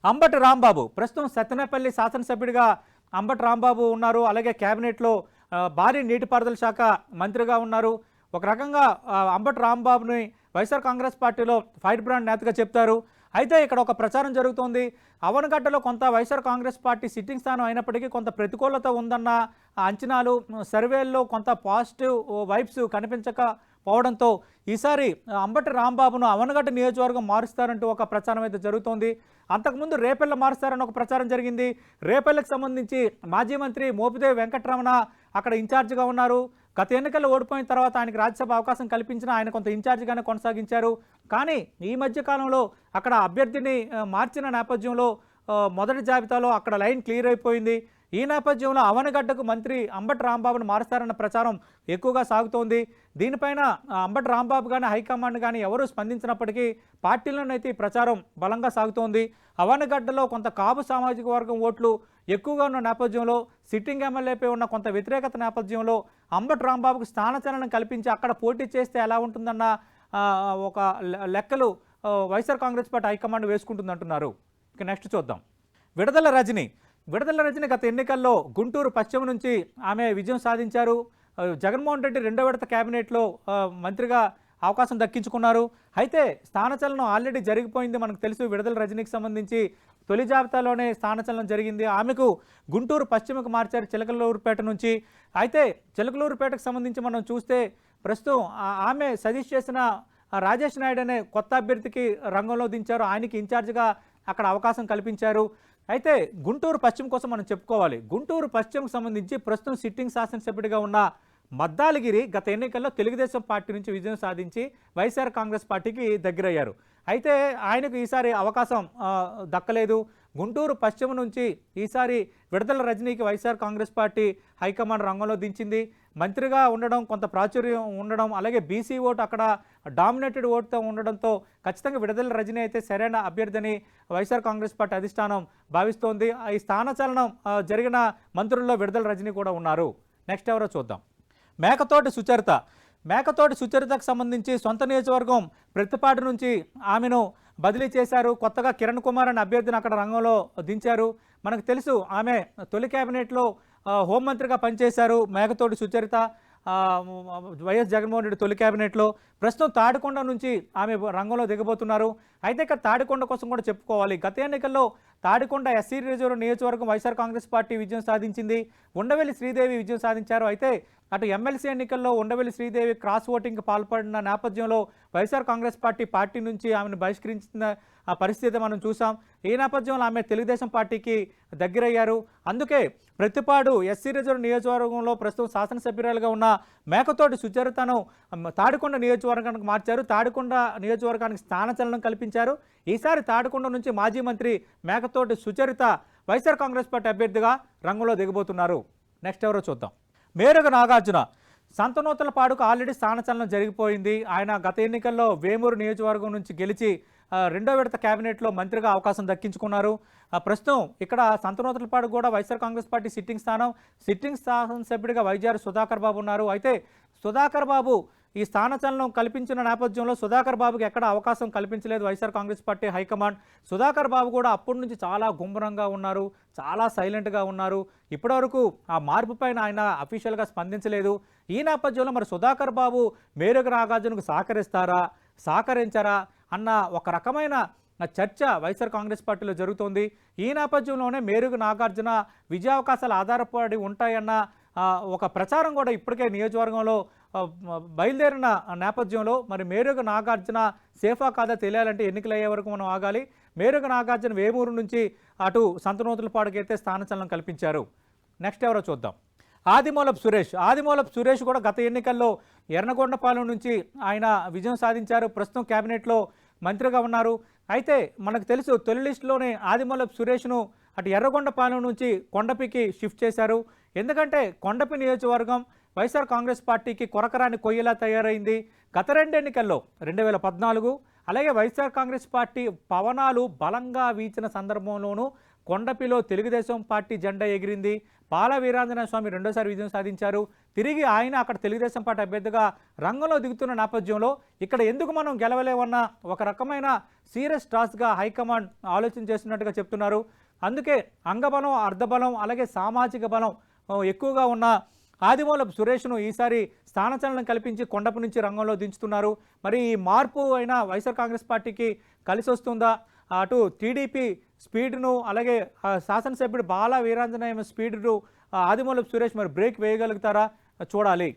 అంబటి రాంబాబు ప్రస్తుతం సత్తెనపల్లి శాసనసభ్యుడిగా అంబటి రాంబాబు ఉన్నారు. అలాగే కేబినెట్లో భారీ నీటిపారుదల శాఖ మంత్రిగా ఉన్నారు. ఒక రకంగా అంబటి రాంబాబుని వైఎస్ఆర్ కాంగ్రెస్ పార్టీలో ఫైర్ బ్రాండ్ నేతగా చెప్తారు. అయితే ఇక్కడ ఒక ప్రచారం జరుగుతోంది. అవనగడ్డలో కొంత వైఎస్ఆర్ కాంగ్రెస్ పార్టీ సిట్టింగ్ స్థానం అయినప్పటికీ కొంత ప్రతికూలత ఉందన్న అంచనాలు, సర్వేల్లో కొంత పాజిటివ్ వైబ్స్ కనిపించకపోవడంతో ఈసారి అంబటి రాంబాబును అవనగడ్డ నియోజకవర్గం మారుస్తారంటూ ఒక ప్రచారం అయితే జరుగుతోంది. అంతకుముందు రేపల్లె మారుస్తారని ఒక ప్రచారం జరిగింది. రేపల్లెకి సంబంధించి మాజీ మంత్రి మోపిదేవి వెంకటరమణ అక్కడ ఇన్ఛార్జిగా ఉన్నారు. గత ఎన్నికల్లో ఓడిపోయిన తర్వాత ఆయనకు రాజ్యసభ అవకాశం కల్పించిన ఆయన కొంత ఇన్ఛార్జిగానే కొనసాగించారు. కానీ ఈ మధ్య కాలంలో అక్కడ అభ్యర్థిని మార్చిన నేపథ్యంలో మొదటి జాబితాలో అక్కడ లైన్ క్లియర్ అయిపోయింది. ఈ నేపథ్యంలో అవనగడ్డకు మంత్రి అంబటి రాంబాబును మారుస్తారన్న ప్రచారం ఎక్కువగా సాగుతోంది. దీనిపైన అంబటి రాంబాబు కానీ హైకమాండ్ కానీ ఎవరూ స్పందించినప్పటికీ పార్టీలోనైతే ఈ ప్రచారం బలంగా సాగుతోంది. అవనగడ్డలో కొంత కాపు సామాజిక వర్గం ఓట్లు ఎక్కువగా ఉన్న నేపథ్యంలో, సిట్టింగ్ ఎమ్మెల్యేపై ఉన్న కొంత వ్యతిరేకత నేపథ్యంలో అంబటి రాంబాబుకు స్థానచలనం కల్పించి అక్కడ పోటీ చేస్తే ఎలా ఉంటుందన్న ఒక లెక్కలు వైఎస్ఆర్ కాంగ్రెస్ పార్టీ హైకమాండ్ వేసుకుంటుందంటున్నారు. ఇక నెక్స్ట్ చూద్దాం. విడదల రజని గత ఎన్నికల్లో గుంటూరు పశ్చిమ నుంచి ఆమె విజయం సాధించారు. జగన్మోహన్ రెడ్డి 2వ విడత కేబినెట్లో మంత్రిగా అవకాశం దక్కించుకున్నారు. అయితే స్థానచలనం ఆల్రెడీ జరిగిపోయింది. మనకు తెలుసు విడదల రజనీకి సంబంధించి తొలి జాబితాలోనే స్థానచలనం జరిగింది. ఆమెకు గుంటూరు పశ్చిమకు మార్చారు చిలకలూరుపేట నుంచి. అయితే చిలకలూరుపేటకు సంబంధించి మనం చూస్తే ప్రస్తుతం ఆమె సజెస్ట్ చేసిన రాజేష్ నాయుడు అనే కొత్త అభ్యర్థికి రంగంలో దించారు. ఆయనకి ఇన్ఛార్జిగా అక్కడ అవకాశం కల్పించారు. అయితే గుంటూరు పశ్చిమ కోసం మనం చెప్పుకోవాలి. గుంటూరు పశ్చిమకు సంబంధించి ప్రస్తుతం సిట్టింగ్ శాసనసభ్యుడిగా ఉన్న మద్దాలగిరి గత ఎన్నికల్లో తెలుగుదేశం పార్టీ నుంచి విజయం సాధించి వైఎస్ఆర్ కాంగ్రెస్ పార్టీకి దగ్గరయ్యారు. అయితే ఆయనకు ఈసారి అవకాశం దక్కలేదు. గుంటూరు పశ్చిమ నుంచి ఈసారి విడదల రజనీకి వైఎస్ఆర్ కాంగ్రెస్ పార్టీ హైకమాండ్ రంగంలో దించింది. మంత్రిగా ఉండడం, కొంత ప్రాచుర్యం ఉండడం, అలాగే బీసీ ఓటు అక్కడ డామినేటెడ్ ఓటుతో ఉండడంతో ఖచ్చితంగా విడదల రజనీ అయితే సరైన అభ్యర్థిని వైఎస్ఆర్ కాంగ్రెస్ పార్టీ అధిష్టానం భావిస్తోంది. ఈ స్థానచలనం జరిగిన మంత్రుల్లో విడదల రజనీ కూడా ఉన్నారు. నెక్స్ట్ ఎవరో చూద్దాం. మేకతోటి సుచరితకు సంబంధించి సొంత నియోజకవర్గం ప్రతిపాటి నుంచి ఆమెను బదిలీ చేశారు. కొత్తగా కిరణ్ కుమార్ అనే అభ్యర్థిని అక్కడ రంగంలో దించారు. మనకు తెలుసు ఆమె తొలి కేబినెట్లో హోంమంత్రిగా పనిచేశారు. మేకతోటి సుచరిత వైఎస్ జగన్మోహన్ రెడ్డి తొలి కేబినెట్లో. ప్రస్తుతం తాడికొండ నుంచి ఆమె రంగంలో దిగబోతున్నారు. అయితే ఇక్కడ తాడికొండ కోసం కూడా చెప్పుకోవాలి. గత ఎన్నికల్లో తాడికొండ ఎస్సీ రిజర్వ్ నియోజకవర్గం వైఎస్ఆర్ కాంగ్రెస్ పార్టీ విజయం సాధించింది. ఉండవెల్లి శ్రీదేవి విజయం సాధించారు. అయితే అటు ఎమ్మెల్సీ ఎన్నికల్లో ఉండవెల్లి శ్రీదేవి క్రాస్ ఓటింగ్కి పాల్పడిన నేపథ్యంలో వైఎస్ఆర్ కాంగ్రెస్ పార్టీ నుంచి ఆమెను బహిష్కరించిన ఆ పరిస్థితి మనం చూసాం. ఈ నేపథ్యంలో ఆమె తెలుగుదేశం పార్టీకి దగ్గరయ్యారు. అందుకే ప్రతిపాడు ఎస్సీ రిజర్వ్ నియోజకవర్గంలో ప్రస్తుతం శాసనసభ్యురాలుగా ఉన్న మేకతోటి సుచరితను తాడికొండ నియోజకవర్గానికి మార్చారు. తాడికొండ నియోజకవర్గానికి స్థానచలనం కల్పించారు. ఈసారి తాడికొండ నుంచి మాజీ మంత్రి మేకతోటి సుచరిత వైఎస్ఆర్ కాంగ్రెస్ పార్టీ అభ్యర్థిగా రంగంలో దిగబోతున్నారు. నెక్స్ట్ ఎవరో చూద్దాం. మేరుగ నాగార్జున సంతనూతలపాడుకు ఆల్రెడీ స్థానచలనం జరిగిపోయింది. ఆయన గత ఎన్నికల్లో వేమూరు నియోజకవర్గం నుంచి గెలిచి రెండో విడత కేబినెట్లో మంత్రిగా అవకాశం దక్కించుకున్నారు. ప్రస్తుతం ఇక్కడ సంతనూతలపాడు కూడా వైఎస్ఆర్ కాంగ్రెస్ పార్టీ సిట్టింగ్ శాసనసభ్యుడిగా వైజారు సుధాకర్ బాబు ఉన్నారు. అయితే సుధాకర్ బాబు ఈ స్థానచలనం కల్పించిన నేపథ్యంలో సుధాకర్ బాబుకి ఎక్కడ అవకాశం కల్పించలేదు వైఎస్ఆర్ కాంగ్రెస్ పార్టీ హైకమాండ్. సుధాకర్ బాబు కూడా అప్పటి నుంచి చాలా గుంభరంగా ఉన్నారు, చాలా సైలెంట్గా ఉన్నారు. ఇప్పటివరకు ఆ మార్పు పైన ఆయన అఫీషియల్గా స్పందించలేదు. ఈ నేపథ్యంలో మరి సుధాకర్ బాబు మేరుగ నాగార్జునకు సహకరించారా అన్న ఒక రకమైన చర్చ వైఎస్ఆర్ కాంగ్రెస్ పార్టీలో జరుగుతోంది. ఈ నేపథ్యంలోనే మేరుగ నాగార్జున విజయావకాశాలు ఆధారపడి ఉంటాయన్న ఒక ప్రచారం కూడా ఇప్పటికే నియోజకవర్గంలో బయలుదేరిన నేపథ్యంలో మరి మేరుగ నాగార్జున సేఫా కాదా తెలియాలంటే ఎన్నికలు అయ్యే వరకు మనం ఆగాలి. మేరుగ నాగార్జున వేమూరు నుంచి అటు సంతనూతలపాడుకి అయితే స్థానచలనం కల్పించారు. నెక్స్ట్ ఎవరో చూద్దాం. ఆదిమూలపు సురేష్ కూడా గత ఎన్నికల్లో ఎర్నగొండపాలెం నుంచి ఆయన విజయం సాధించారు. ప్రస్తుతం కేబినెట్లో మంత్రిగా ఉన్నారు. అయితే మనకు తెలుసు తొలి లిస్టులోనే ఆదిమూలపు సురేష్ను అటు ఎర్రగొండపాలెం నుంచి కొండపికి షిఫ్ట్ చేశారు. ఎందుకంటే కొండపి నియోజకవర్గం వైఎస్ఆర్ కాంగ్రెస్ పార్టీకి కొరకరాని కొయ్యలా తయారైంది. గత రెండు ఎన్నికల్లో 2014 అలాగే వైఎస్ఆర్ కాంగ్రెస్ పార్టీ పవనాలు బలంగా వీచిన సందర్భంలోనూ కొండపిలో తెలుగుదేశం పార్టీ జెండా ఎగిరింది. పాల వీరాంజనేయ స్వామి రెండోసారి విజయం సాధించారు. తిరిగి ఆయన అక్కడ తెలుగుదేశం పార్టీ అభ్యర్థిగా రంగంలో దిగుతున్న నేపథ్యంలో ఇక్కడ ఎందుకు మనం గెలవలేమన్న ఒక రకమైన సీరియస్ టాస్క్గా హైకమాండ్ ఆలోచన చేస్తున్నట్టుగా చెప్తున్నారు. అందుకే అంగబలం, అర్ధబలం అలాగే సామాజిక బలం ఎక్కువగా ఉన్న ఆదిమూలపు సురేష్ను ఈసారి స్థానచలనం కల్పించి కొండపు నుంచి రంగంలో దించుతున్నారు. మరి ఈ మార్పు అయినా వైఎస్ఆర్ కాంగ్రెస్ పార్టీకి కలిసి వస్తుందా? అటు టీడీపీ స్పీడ్ను అలాగే శాసనసభ్యుడు బాల వీరాంజనేయ స్పీడ్ను ఆదిమూలపు సురేష్ మరి బ్రేక్ వేయగలుగుతారా చూడాలి.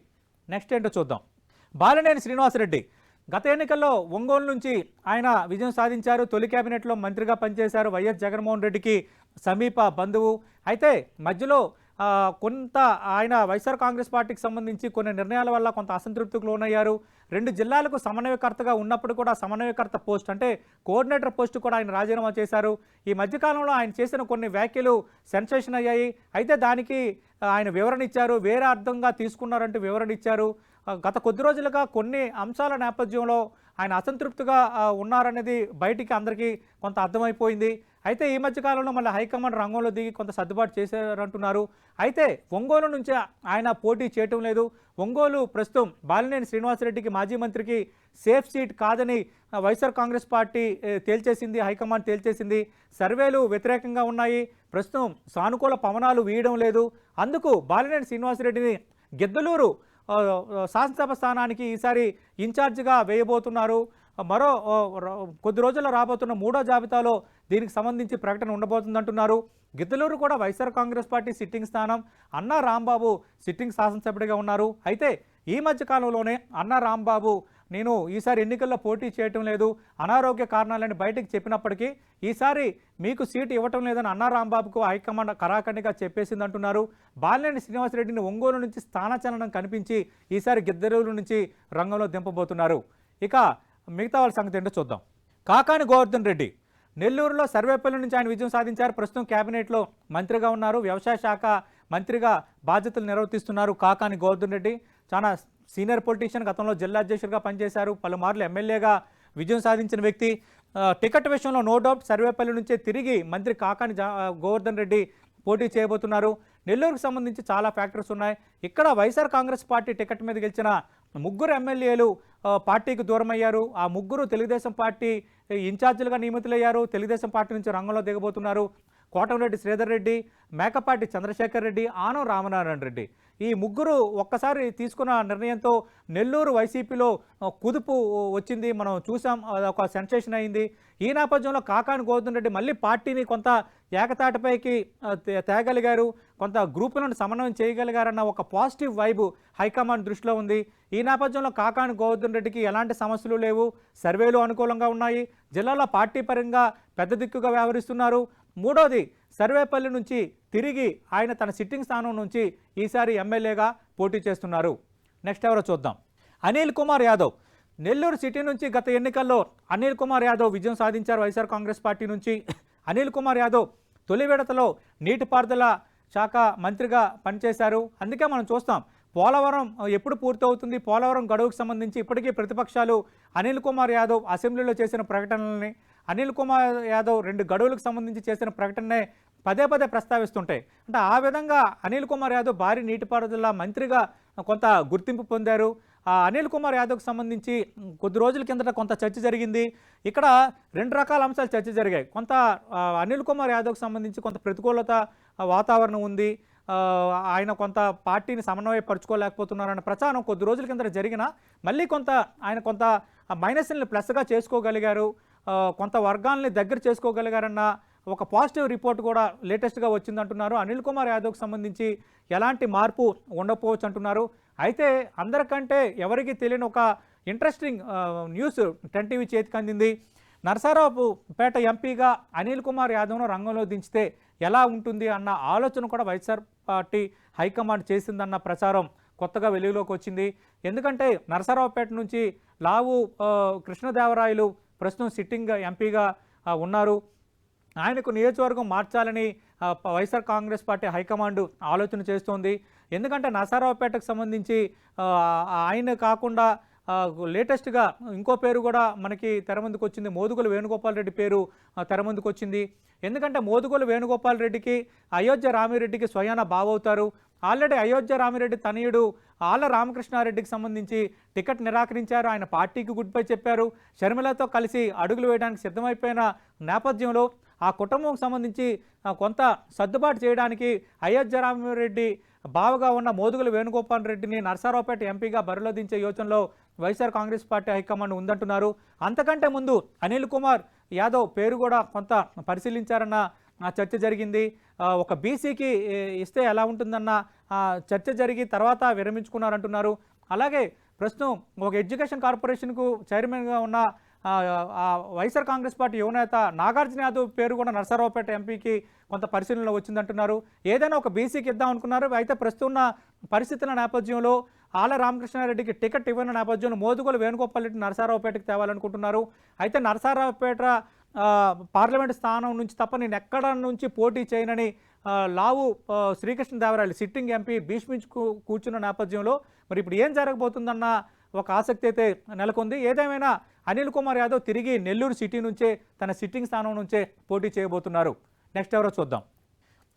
నెక్స్ట్ ఏంటో చూద్దాం. బాలినేని శ్రీనివాసరెడ్డి గత ఎన్నికల్లో ఒంగోలు నుంచి ఆయన విజయం సాధించారు. తొలి కేబినెట్లో మంత్రిగా పనిచేశారు. వైఎస్ జగన్మోహన్ రెడ్డికి సమీప బంధువు. అయితే మధ్యలో కొంత ఆయన వైఎస్ఆర్ కాంగ్రెస్ పార్టీకి సంబంధించి కొన్ని నిర్ణయాల వల్ల కొంత అసంతృప్తికి లోనయ్యారు. 2 జిల్లాలకు సమన్వయకర్తగా ఉన్నప్పుడు కూడా సమన్వయకర్త పోస్ట్ అంటే కోఆర్డినేటర్ పోస్టు కూడా ఆయన రాజీనామా చేశారు. ఈ మధ్యకాలంలో ఆయన చేసిన కొన్ని వ్యాఖ్యలు సెన్సేషన్ అయ్యాయి. అయితే దానికి ఆయన వివరణ ఇచ్చారు. వేరే అర్థంగా తీసుకున్నారంటూ వివరణ ఇచ్చారు. గత కొద్ది రోజులుగా కొన్ని అంశాల నేపథ్యంలో ఆయన అసంతృప్తిగా ఉన్నారనేది బయటికి అందరికీ కొంత అర్థమైపోయింది. అయితే ఈ మధ్యకాలంలో మళ్ళీ హైకమాండ్ రంగంలో దిగి కొంత సర్దుబాటు చేశారంటున్నారు. అయితే ఒంగోలు నుంచి ఆయన పోటీ చేయటం లేదు. ఒంగోలు ప్రస్తుతం బాలినేని శ్రీనివాసరెడ్డికి మాజీ మంత్రికి సేఫ్ సీట్ కాదని వైఎస్ఆర్ కాంగ్రెస్ పార్టీ తేల్చేసింది, హైకమాండ్ తేల్చేసింది. సర్వేలు వ్యతిరేకంగా ఉన్నాయి. ప్రస్తుతం సానుకూల పవనాలు వీయడం లేదు. అందుకు బాలినేని శ్రీనివాసరెడ్డిని గిద్దలూరు శాసనసభ స్థానానికి ఈసారి ఇన్ఛార్జిగా వేయబోతున్నారు. మరో కొద్ది రోజుల్లో రాబోతున్న 3వ జాబితాలో దీనికి సంబంధించి ప్రకటన ఉండబోతుందంటున్నారు. గిద్దలూరు కూడా వైఎస్ఆర్ కాంగ్రెస్ పార్టీ సిట్టింగ్ స్థానం. అన్నా రాంబాబు సిట్టింగ్ శాసనసభ్యుడిగా ఉన్నారు. అయితే ఈ మధ్యకాలంలోనే అన్నా రాంబాబు నేను ఈసారి ఎన్నికల్లో పోటీ చేయటం లేదు, అనారోగ్య కారణాలని బయటకు చెప్పినప్పటికీ ఈసారి మీకు సీటు ఇవ్వటం లేదని అన్నా రాంబాబుకు హైకమాండ్ కరాఖండిగా చెప్పేసింది అంటున్నారు. బాలినేని శ్రీనివాసరెడ్డిని ఒంగోలు నుంచి స్థానచలనం కనిపించి ఈసారి గిద్దెరూరు నుంచి రంగంలో దింపబోతున్నారు. ఇక మిగతా వాళ్ళ సంగతి ఏంటో చూద్దాం. కాకాని గోవర్ధన్ రెడ్డి నెల్లూరులో సర్వేపల్లి నుంచి ఆయన విజయం సాధించారు. ప్రస్తుతం కేబినెట్లో మంత్రిగా ఉన్నారు. వ్యవసాయ శాఖ మంత్రిగా బాధ్యతలు నిర్వర్తిస్తున్నారు కాకాని గోవర్ధన్ రెడ్డి. చాలా సీనియర్ పొలిటీషియన్, గతంలో జిల్లా అధ్యక్షుడిగా పనిచేశారు, పలుమార్లు ఎమ్మెల్యేగా విజయం సాధించిన వ్యక్తి. టికెట్ విషయంలో నో డౌట్ సర్వేపల్లి నుంచే తిరిగి మంత్రి కాకాని గోవర్ధన్ రెడ్డి పోటీ చేయబోతున్నారు. నెల్లూరుకు సంబంధించి చాలా ఫ్యాక్టర్స్ ఉన్నాయి. ఇక్కడ వైఎస్ఆర్ కాంగ్రెస్ పార్టీ టికెట్ మీద గెలిచిన ముగ్గురు ఎమ్మెల్యేలు పార్టీకి దూరమయ్యారు. ఆ ముగ్గురు తెలుగుదేశం పార్టీ ఇన్ఛార్జీలుగా నియమితులయ్యారు. తెలుగుదేశం పార్టీ నుంచి రంగంలో దిగబోతున్నారు. కోటంరెడ్డి శ్రీధర్ రెడ్డి, మేకపాటి చంద్రశేఖర్ రెడ్డి, ఆనం రామనారాయణ రెడ్డి. ఈ ముగ్గురు ఒక్కసారి తీసుకున్న నిర్ణయంతో నెల్లూరు వైసీపీలో కుదుపు వచ్చింది. మనం చూసాం, ఒక సెన్సేషన్ అయింది. ఈ నేపథ్యంలో కాకాని గోవర్ధన్ రెడ్డి మళ్ళీ పార్టీని కొంత ఏకతాటిపైకి తేగలిగారు, కొంత గ్రూపులను సమన్వయం చేయగలిగారన్న ఒక పాజిటివ్ వైబు హైకమాండ్ దృష్టిలో ఉంది. ఈ నేపథ్యంలో కాకాని గోవర్ధన్ రెడ్డికి ఎలాంటి సమస్యలు లేవు, సర్వేలు అనుకూలంగా ఉన్నాయి, జిల్లాలో పార్టీ పరంగా పెద్ద దిక్కుగా వ్యవహరిస్తున్నారు. మూడోది, సర్వేపల్లి నుంచి తిరిగి ఆయన తన సిట్టింగ్ స్థానం నుంచి ఈసారి ఎమ్మెల్యేగా పోటీ చేస్తున్నారు. నెక్స్ట్ ఎవరో చూద్దాం. అనిల్ కుమార్ యాదవ్ నెల్లూరు సిటీ నుంచి గత ఎన్నికల్లో అనిల్ కుమార్ యాదవ్ విజయం సాధించారు వైఎస్ఆర్ కాంగ్రెస్ పార్టీ నుంచి. అనిల్ కుమార్ యాదవ్ తొలి విడతలో నీటిపారుదల శాఖ మంత్రిగా పనిచేశారు. అందుకే మనం చూస్తాం పోలవరం ఎప్పుడు పూర్తవుతుంది, పోలవరం గడువుకు సంబంధించి ఇప్పటికీ ప్రతిపక్షాలు అనిల్ కుమార్ యాదవ్ అసెంబ్లీలో చేసిన ప్రకటనల్ని, అనిల్ కుమార్ యాదవ్ 2 గడువులకు సంబంధించి చేసిన ప్రకటననే పదే పదే ప్రస్తావిస్తుంటాయి. అంటే ఆ విధంగా అనిల్ కుమార్ యాదవ్ భారీ నీటిపారుదల మంత్రిగా కొంత గుర్తింపు పొందారు. అనిల్ కుమార్ యాదవ్కి సంబంధించి కొద్ది రోజుల కిందట కొంత చర్చ జరిగింది. ఇక్కడ 2 రకాల అంశాలు చర్చ జరిగాయి. కొంత అనిల్ కుమార్ యాదవ్కి సంబంధించి కొంత ప్రతికూలత వాతావరణం ఉంది, ఆయన కొంత పార్టీని సమన్వయపరుచుకోలేకపోతున్నారన్న ప్రచారం కొద్ది రోజుల కింద జరిగిన మళ్ళీ కొంత ఆయన కొంత మైనస్ని ప్లస్గా చేసుకోగలిగారు, కొంత వర్గాల్ని దగ్గర చేసుకోగలిగారన్న ఒక పాజిటివ్ రిపోర్ట్ కూడా లేటెస్ట్గా వచ్చిందంటున్నారు. అనిల్ కుమార్ యాదవ్కి సంబంధించి ఎలాంటి మార్పు ఉండకపోవచ్చు అంటున్నారు. అయితే అందరికంటే ఎవరికి తెలియని ఒక ఇంట్రెస్టింగ్ న్యూస్ 10 టీవీ చేతికి అందింది. నరసరావుపేట ఎంపీగా అనిల్ కుమార్ యాదవ్ను రంగంలో దించితే ఎలా ఉంటుంది అన్న ఆలోచన కూడా వైఎస్ఆర్ పార్టీ హైకమాండ్ చేసిందన్న ప్రచారం కొత్తగా వెలుగులోకి వచ్చింది. ఎందుకంటే నరసరావుపేట నుంచి లావు కృష్ణదేవరాయలు ప్రస్తుతం సిట్టింగ్ ఎంపీగా ఉన్నారు. ఆయనకు నియోజకవర్గం మార్చాలని వైఎస్ఆర్ కాంగ్రెస్ పార్టీ హైకమాండ్ ఆలోచన చేస్తోంది. ఎందుకంటే నరసరావుపేటకు సంబంధించి ఆయన కాకుండా లేటెస్ట్గా ఇంకో పేరు కూడా మనకి తెర ముందుకు వచ్చింది. మోదుగుల వేణుగోపాల్ రెడ్డి పేరు తెర ముందుకు వచ్చింది. ఎందుకంటే మోదుగుల వేణుగోపాల్ రెడ్డికి అయోధ్య రామిరెడ్డికి స్వయాన బావవుతారు. ఆల్రెడీ అయోధ్య రామిరెడ్డి తనయుడు ఆళ్ల రామకృష్ణారెడ్డికి సంబంధించి టికెట్ నిరాకరించారు. ఆయన పార్టీకి గుడ్ బై చెప్పారు. షర్మిలతో కలిసి అడుగులు వేయడానికి సిద్ధమైపోయిన నేపథ్యంలో ఆ కుటుంబంకి సంబంధించి కొంత సర్దుబాటు చేయడానికి అయోధ్య రామిరెడ్డి బావగా ఉన్న మోదుగుల వేణుగోపాల్ రెడ్డిని నరసరావుపేట ఎంపీగా బరిలో దించే యోచనలో వైఎస్ఆర్ కాంగ్రెస్ పార్టీ హైకమాండ్ ఉందంటున్నారు. అంతకంటే ముందు అనిల్ కుమార్ యాదవ్ పేరు కూడా కొంత పరిశీలించారన్న చర్చ జరిగింది. ఒక బీసీకి ఇస్తే ఎలా ఉంటుందన్న చర్చ జరిగి తర్వాత విరమించుకున్నారంటున్నారు. అలాగే ప్రస్తుతం ఒక ఎడ్యుకేషన్ కార్పొరేషన్కు చైర్మన్గా ఉన్న వైఎస్ఆర్ కాంగ్రెస్ పార్టీ యువనేత నాగార్జున యాదవ్ పేరు కూడా నరసరావుపేట ఎంపీకి కొంత పరిశీలనలో వచ్చిందంటున్నారు. ఏదైనా ఒక బీసీకి ఇద్దాం అనుకున్నారు. అయితే ప్రస్తుతం ఉన్న పరిస్థితుల నేపథ్యంలో ఆళ్ల రామకృష్ణారెడ్డికి టికెట్ ఇవ్వని నేపథ్యంలో మోదుగోల వేణుగోపాల్ రెడ్డి నరసరావుపేటకి తేవాలనుకుంటున్నారు. అయితే నరసరావుపేట పార్లమెంట్ స్థానం నుంచి తప్ప నేను ఎక్కడ నుంచి పోటీ చేయనని లావు శ్రీకృష్ణదేవరాయలు సిట్టింగ్ ఎంపీ భీష్మించు కూర్చున్న నేపథ్యంలో మరి ఇప్పుడు ఏం జరగబోతుందన్న ఒక ఆసక్తి అయితే నెలకొంది. ఏదేమైనా అనిల్ కుమార్ యాదవ్ తిరిగి నెల్లూరు సిటీ నుంచే తన సిట్టింగ్ స్థానం నుంచే పోటీ చేయబోతున్నారు. నెక్స్ట్ ఎవరో చూద్దాం.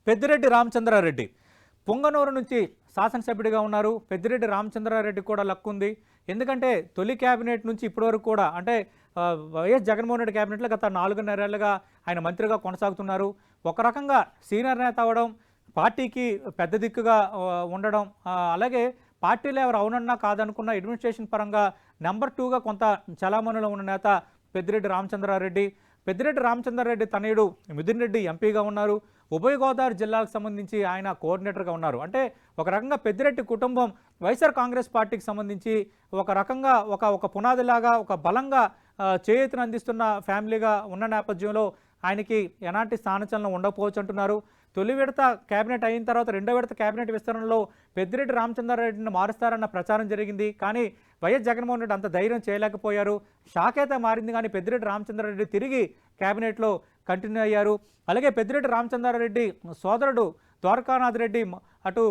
పెద్దిరెడ్డి రామచంద్రారెడ్డి పొంగనూరు నుంచి శాసనసభ్యుడిగా ఉన్నారు. పెద్దిరెడ్డి రామచంద్రారెడ్డి కూడా లక్కుంది. ఎందుకంటే తొలి క్యాబినెట్ నుంచి ఇప్పటివరకు కూడా అంటే వైఎస్ జగన్మోహన్ రెడ్డి క్యాబినెట్లో గత 4.5 ఏళ్లుగా ఆయన మంత్రిగా కొనసాగుతున్నారు. ఒక రకంగా సీనియర్ నేత అవ్వడం, పార్టీకి పెద్ద దిక్కుగా ఉండడం, అలాగే పార్టీలో ఎవరు అవునన్నా కాదనుకున్న అడ్మినిస్ట్రేషన్ పరంగా నెంబర్ 2గా కొంత చలామణిలో ఉన్న నేత పెద్దిరెడ్డి రామచంద్రారెడ్డి. పెద్దిరెడ్డి రామచంద్రారెడ్డి తనయుడు మిథున్ రెడ్డి ఎంపీగా ఉన్నారు. ఉభయ గోదావరి జిల్లాలకు సంబంధించి ఆయన కోఆర్డినేటర్గా ఉన్నారు. అంటే ఒక రకంగా పెద్దిరెడ్డి కుటుంబం వైఎస్ఆర్ కాంగ్రెస్ పార్టీకి సంబంధించి ఒక రకంగా ఒక పునాదిలాగా ఒక బలంగా చేయూతను అందిస్తున్న ఫ్యామిలీగా ఉన్న నేపథ్యంలో ఆయనకి ఎలాంటి స్థానచలనం ఉండకపోవచ్చు అంటున్నారు. తొలి విడత కేబినెట్ అయిన తర్వాత రెండో విడత కేబినెట్ విస్తరణలో పెద్దిరెడ్డి రామచంద్రారెడ్డిని మారుస్తారన్న ప్రచారం జరిగింది. కానీ వైఎస్ జగన్మోహన్ రెడ్డి అంత ధైర్యం చేయలేకపోయారు. షాక్ అయితే మారింది, కానీ పెద్దిరెడ్డి రామచంద్రారెడ్డి తిరిగి కేబినెట్లో కంటిన్యూ అయ్యారు. అలాగే పెద్దిరెడ్డి రామచంద్రారెడ్డి సోదరుడు ద్వారకానాథ్ రెడ్డి అటు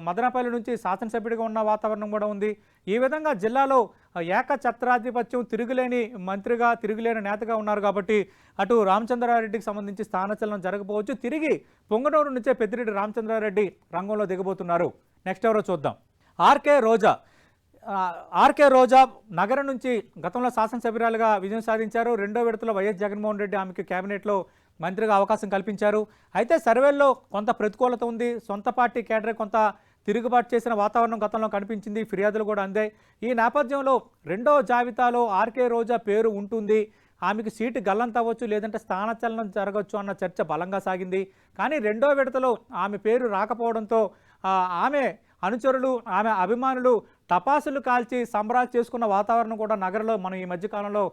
మదనపల్లి నుంచి శాసనసభ్యుడిగా ఉన్న వాతావరణం కూడా ఉంది. ఈ విధంగా జిల్లాలో ఏకఛత్రాధిపత్యం, తిరుగులేని మంత్రిగా, తిరుగులేని నేతగా ఉన్నారు కాబట్టి అటు రామచంద్రారెడ్డికి సంబంధించి స్థానచలనం జరగకపోవచ్చు. తిరిగి పొంగనూరు నుంచే పెద్దిరెడ్డి రామచంద్రారెడ్డి రంగంలో దిగబోతున్నారు. నెక్స్ట్ ఎవరో చూద్దాం. ఆర్కే రోజా నగరం నుంచి గతంలో శాసనసభ్యురాలుగా విజయం సాధించారు. రెండో విడతలో వైఎస్ జగన్మోహన్ రెడ్డి ఆమెకి కేబినెట్లో మంత్రిగా అవకాశం కల్పించారు. అయితే సర్వేల్లో కొంత ప్రతికూలత ఉంది. సొంత పార్టీ కేడర్ కొంత తిరుగుబాటు చేసిన వాతావరణం గతంలో కనిపించింది. ఫిర్యాదులు కూడా అందాయి. ఈ నేపథ్యంలో రెండో జాబితాలో ఆర్కే రోజా పేరు ఉంటుంది. ఆమెకు సీటు గల్లంతవచ్చు, లేదంటే స్థానచలనం జరగవచ్చు అన్న చర్చ బలంగా సాగింది. కానీ రెండో విడతలో ఆమె పేరు రాకపోవడంతో ఆమె అనుచరులు, ఆమె అభిమానులు టపాసులు కాల్చి సంబరాలు చేసుకున్న వాతావరణం కూడా నగరంలో మనం ఈ మధ్యకాలంలో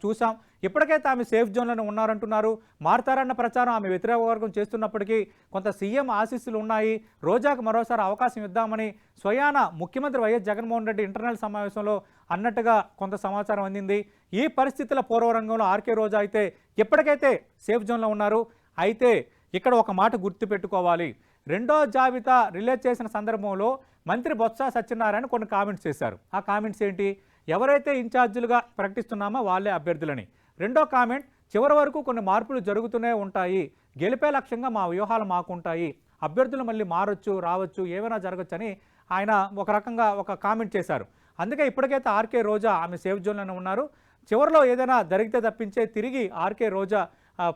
చూసాం. ఇప్పటికైతే ఆమె సేఫ్ జోన్లోనే ఉన్నారంటున్నారు. మారుతారన్న ప్రచారం ఆమె వ్యతిరేక వర్గం చేస్తున్నప్పటికీ కొంత సీఎం ఆశీస్సులు ఉన్నాయి. రోజాకు మరోసారి అవకాశం ఇద్దామని స్వయాన ముఖ్యమంత్రి వైఎస్ జగన్మోహన్ రెడ్డి ఇంటర్నల్ సమావేశంలో అన్నట్టుగా కొంత సమాచారం అందింది. ఈ పరిస్థితుల పూర్వరంగంలో ఆర్కే రోజా అయితే ఇప్పటికైతే సేఫ్ జోన్లో ఉన్నారు. అయితే ఇక్కడ ఒక మాట గుర్తుపెట్టుకోవాలి. రెండో జాబితా రిలీజ్ చేసిన సందర్భంలో మంత్రి బొత్స సత్యనారాయణ కొన్ని కామెంట్స్ చేశారు. ఆ కామెంట్స్ ఏంటి? ఎవరైతే ఇన్ఛార్జీలుగా ప్రకటిస్తున్నామో వాళ్ళే అభ్యర్థులని. రెండో కామెంట్, చివరి వరకు కొన్ని మార్పులు జరుగుతూనే ఉంటాయి, గెలిపే లక్ష్యంగా మా వ్యూహాలు మాకుంటాయి, అభ్యర్థులు మళ్ళీ మారొచ్చు, రావచ్చు, ఏమైనా జరగచ్చు అని ఆయన ఒక రకంగా ఒక కామెంట్ చేశారు. అందుకే ఇప్పటికైతే ఆర్కే రోజా ఆమె సేఫ్ జోన్లోనే ఉన్నారు. చివరిలో ఏదైనా జరిగితే తప్పించే తిరిగి ఆర్కే రోజా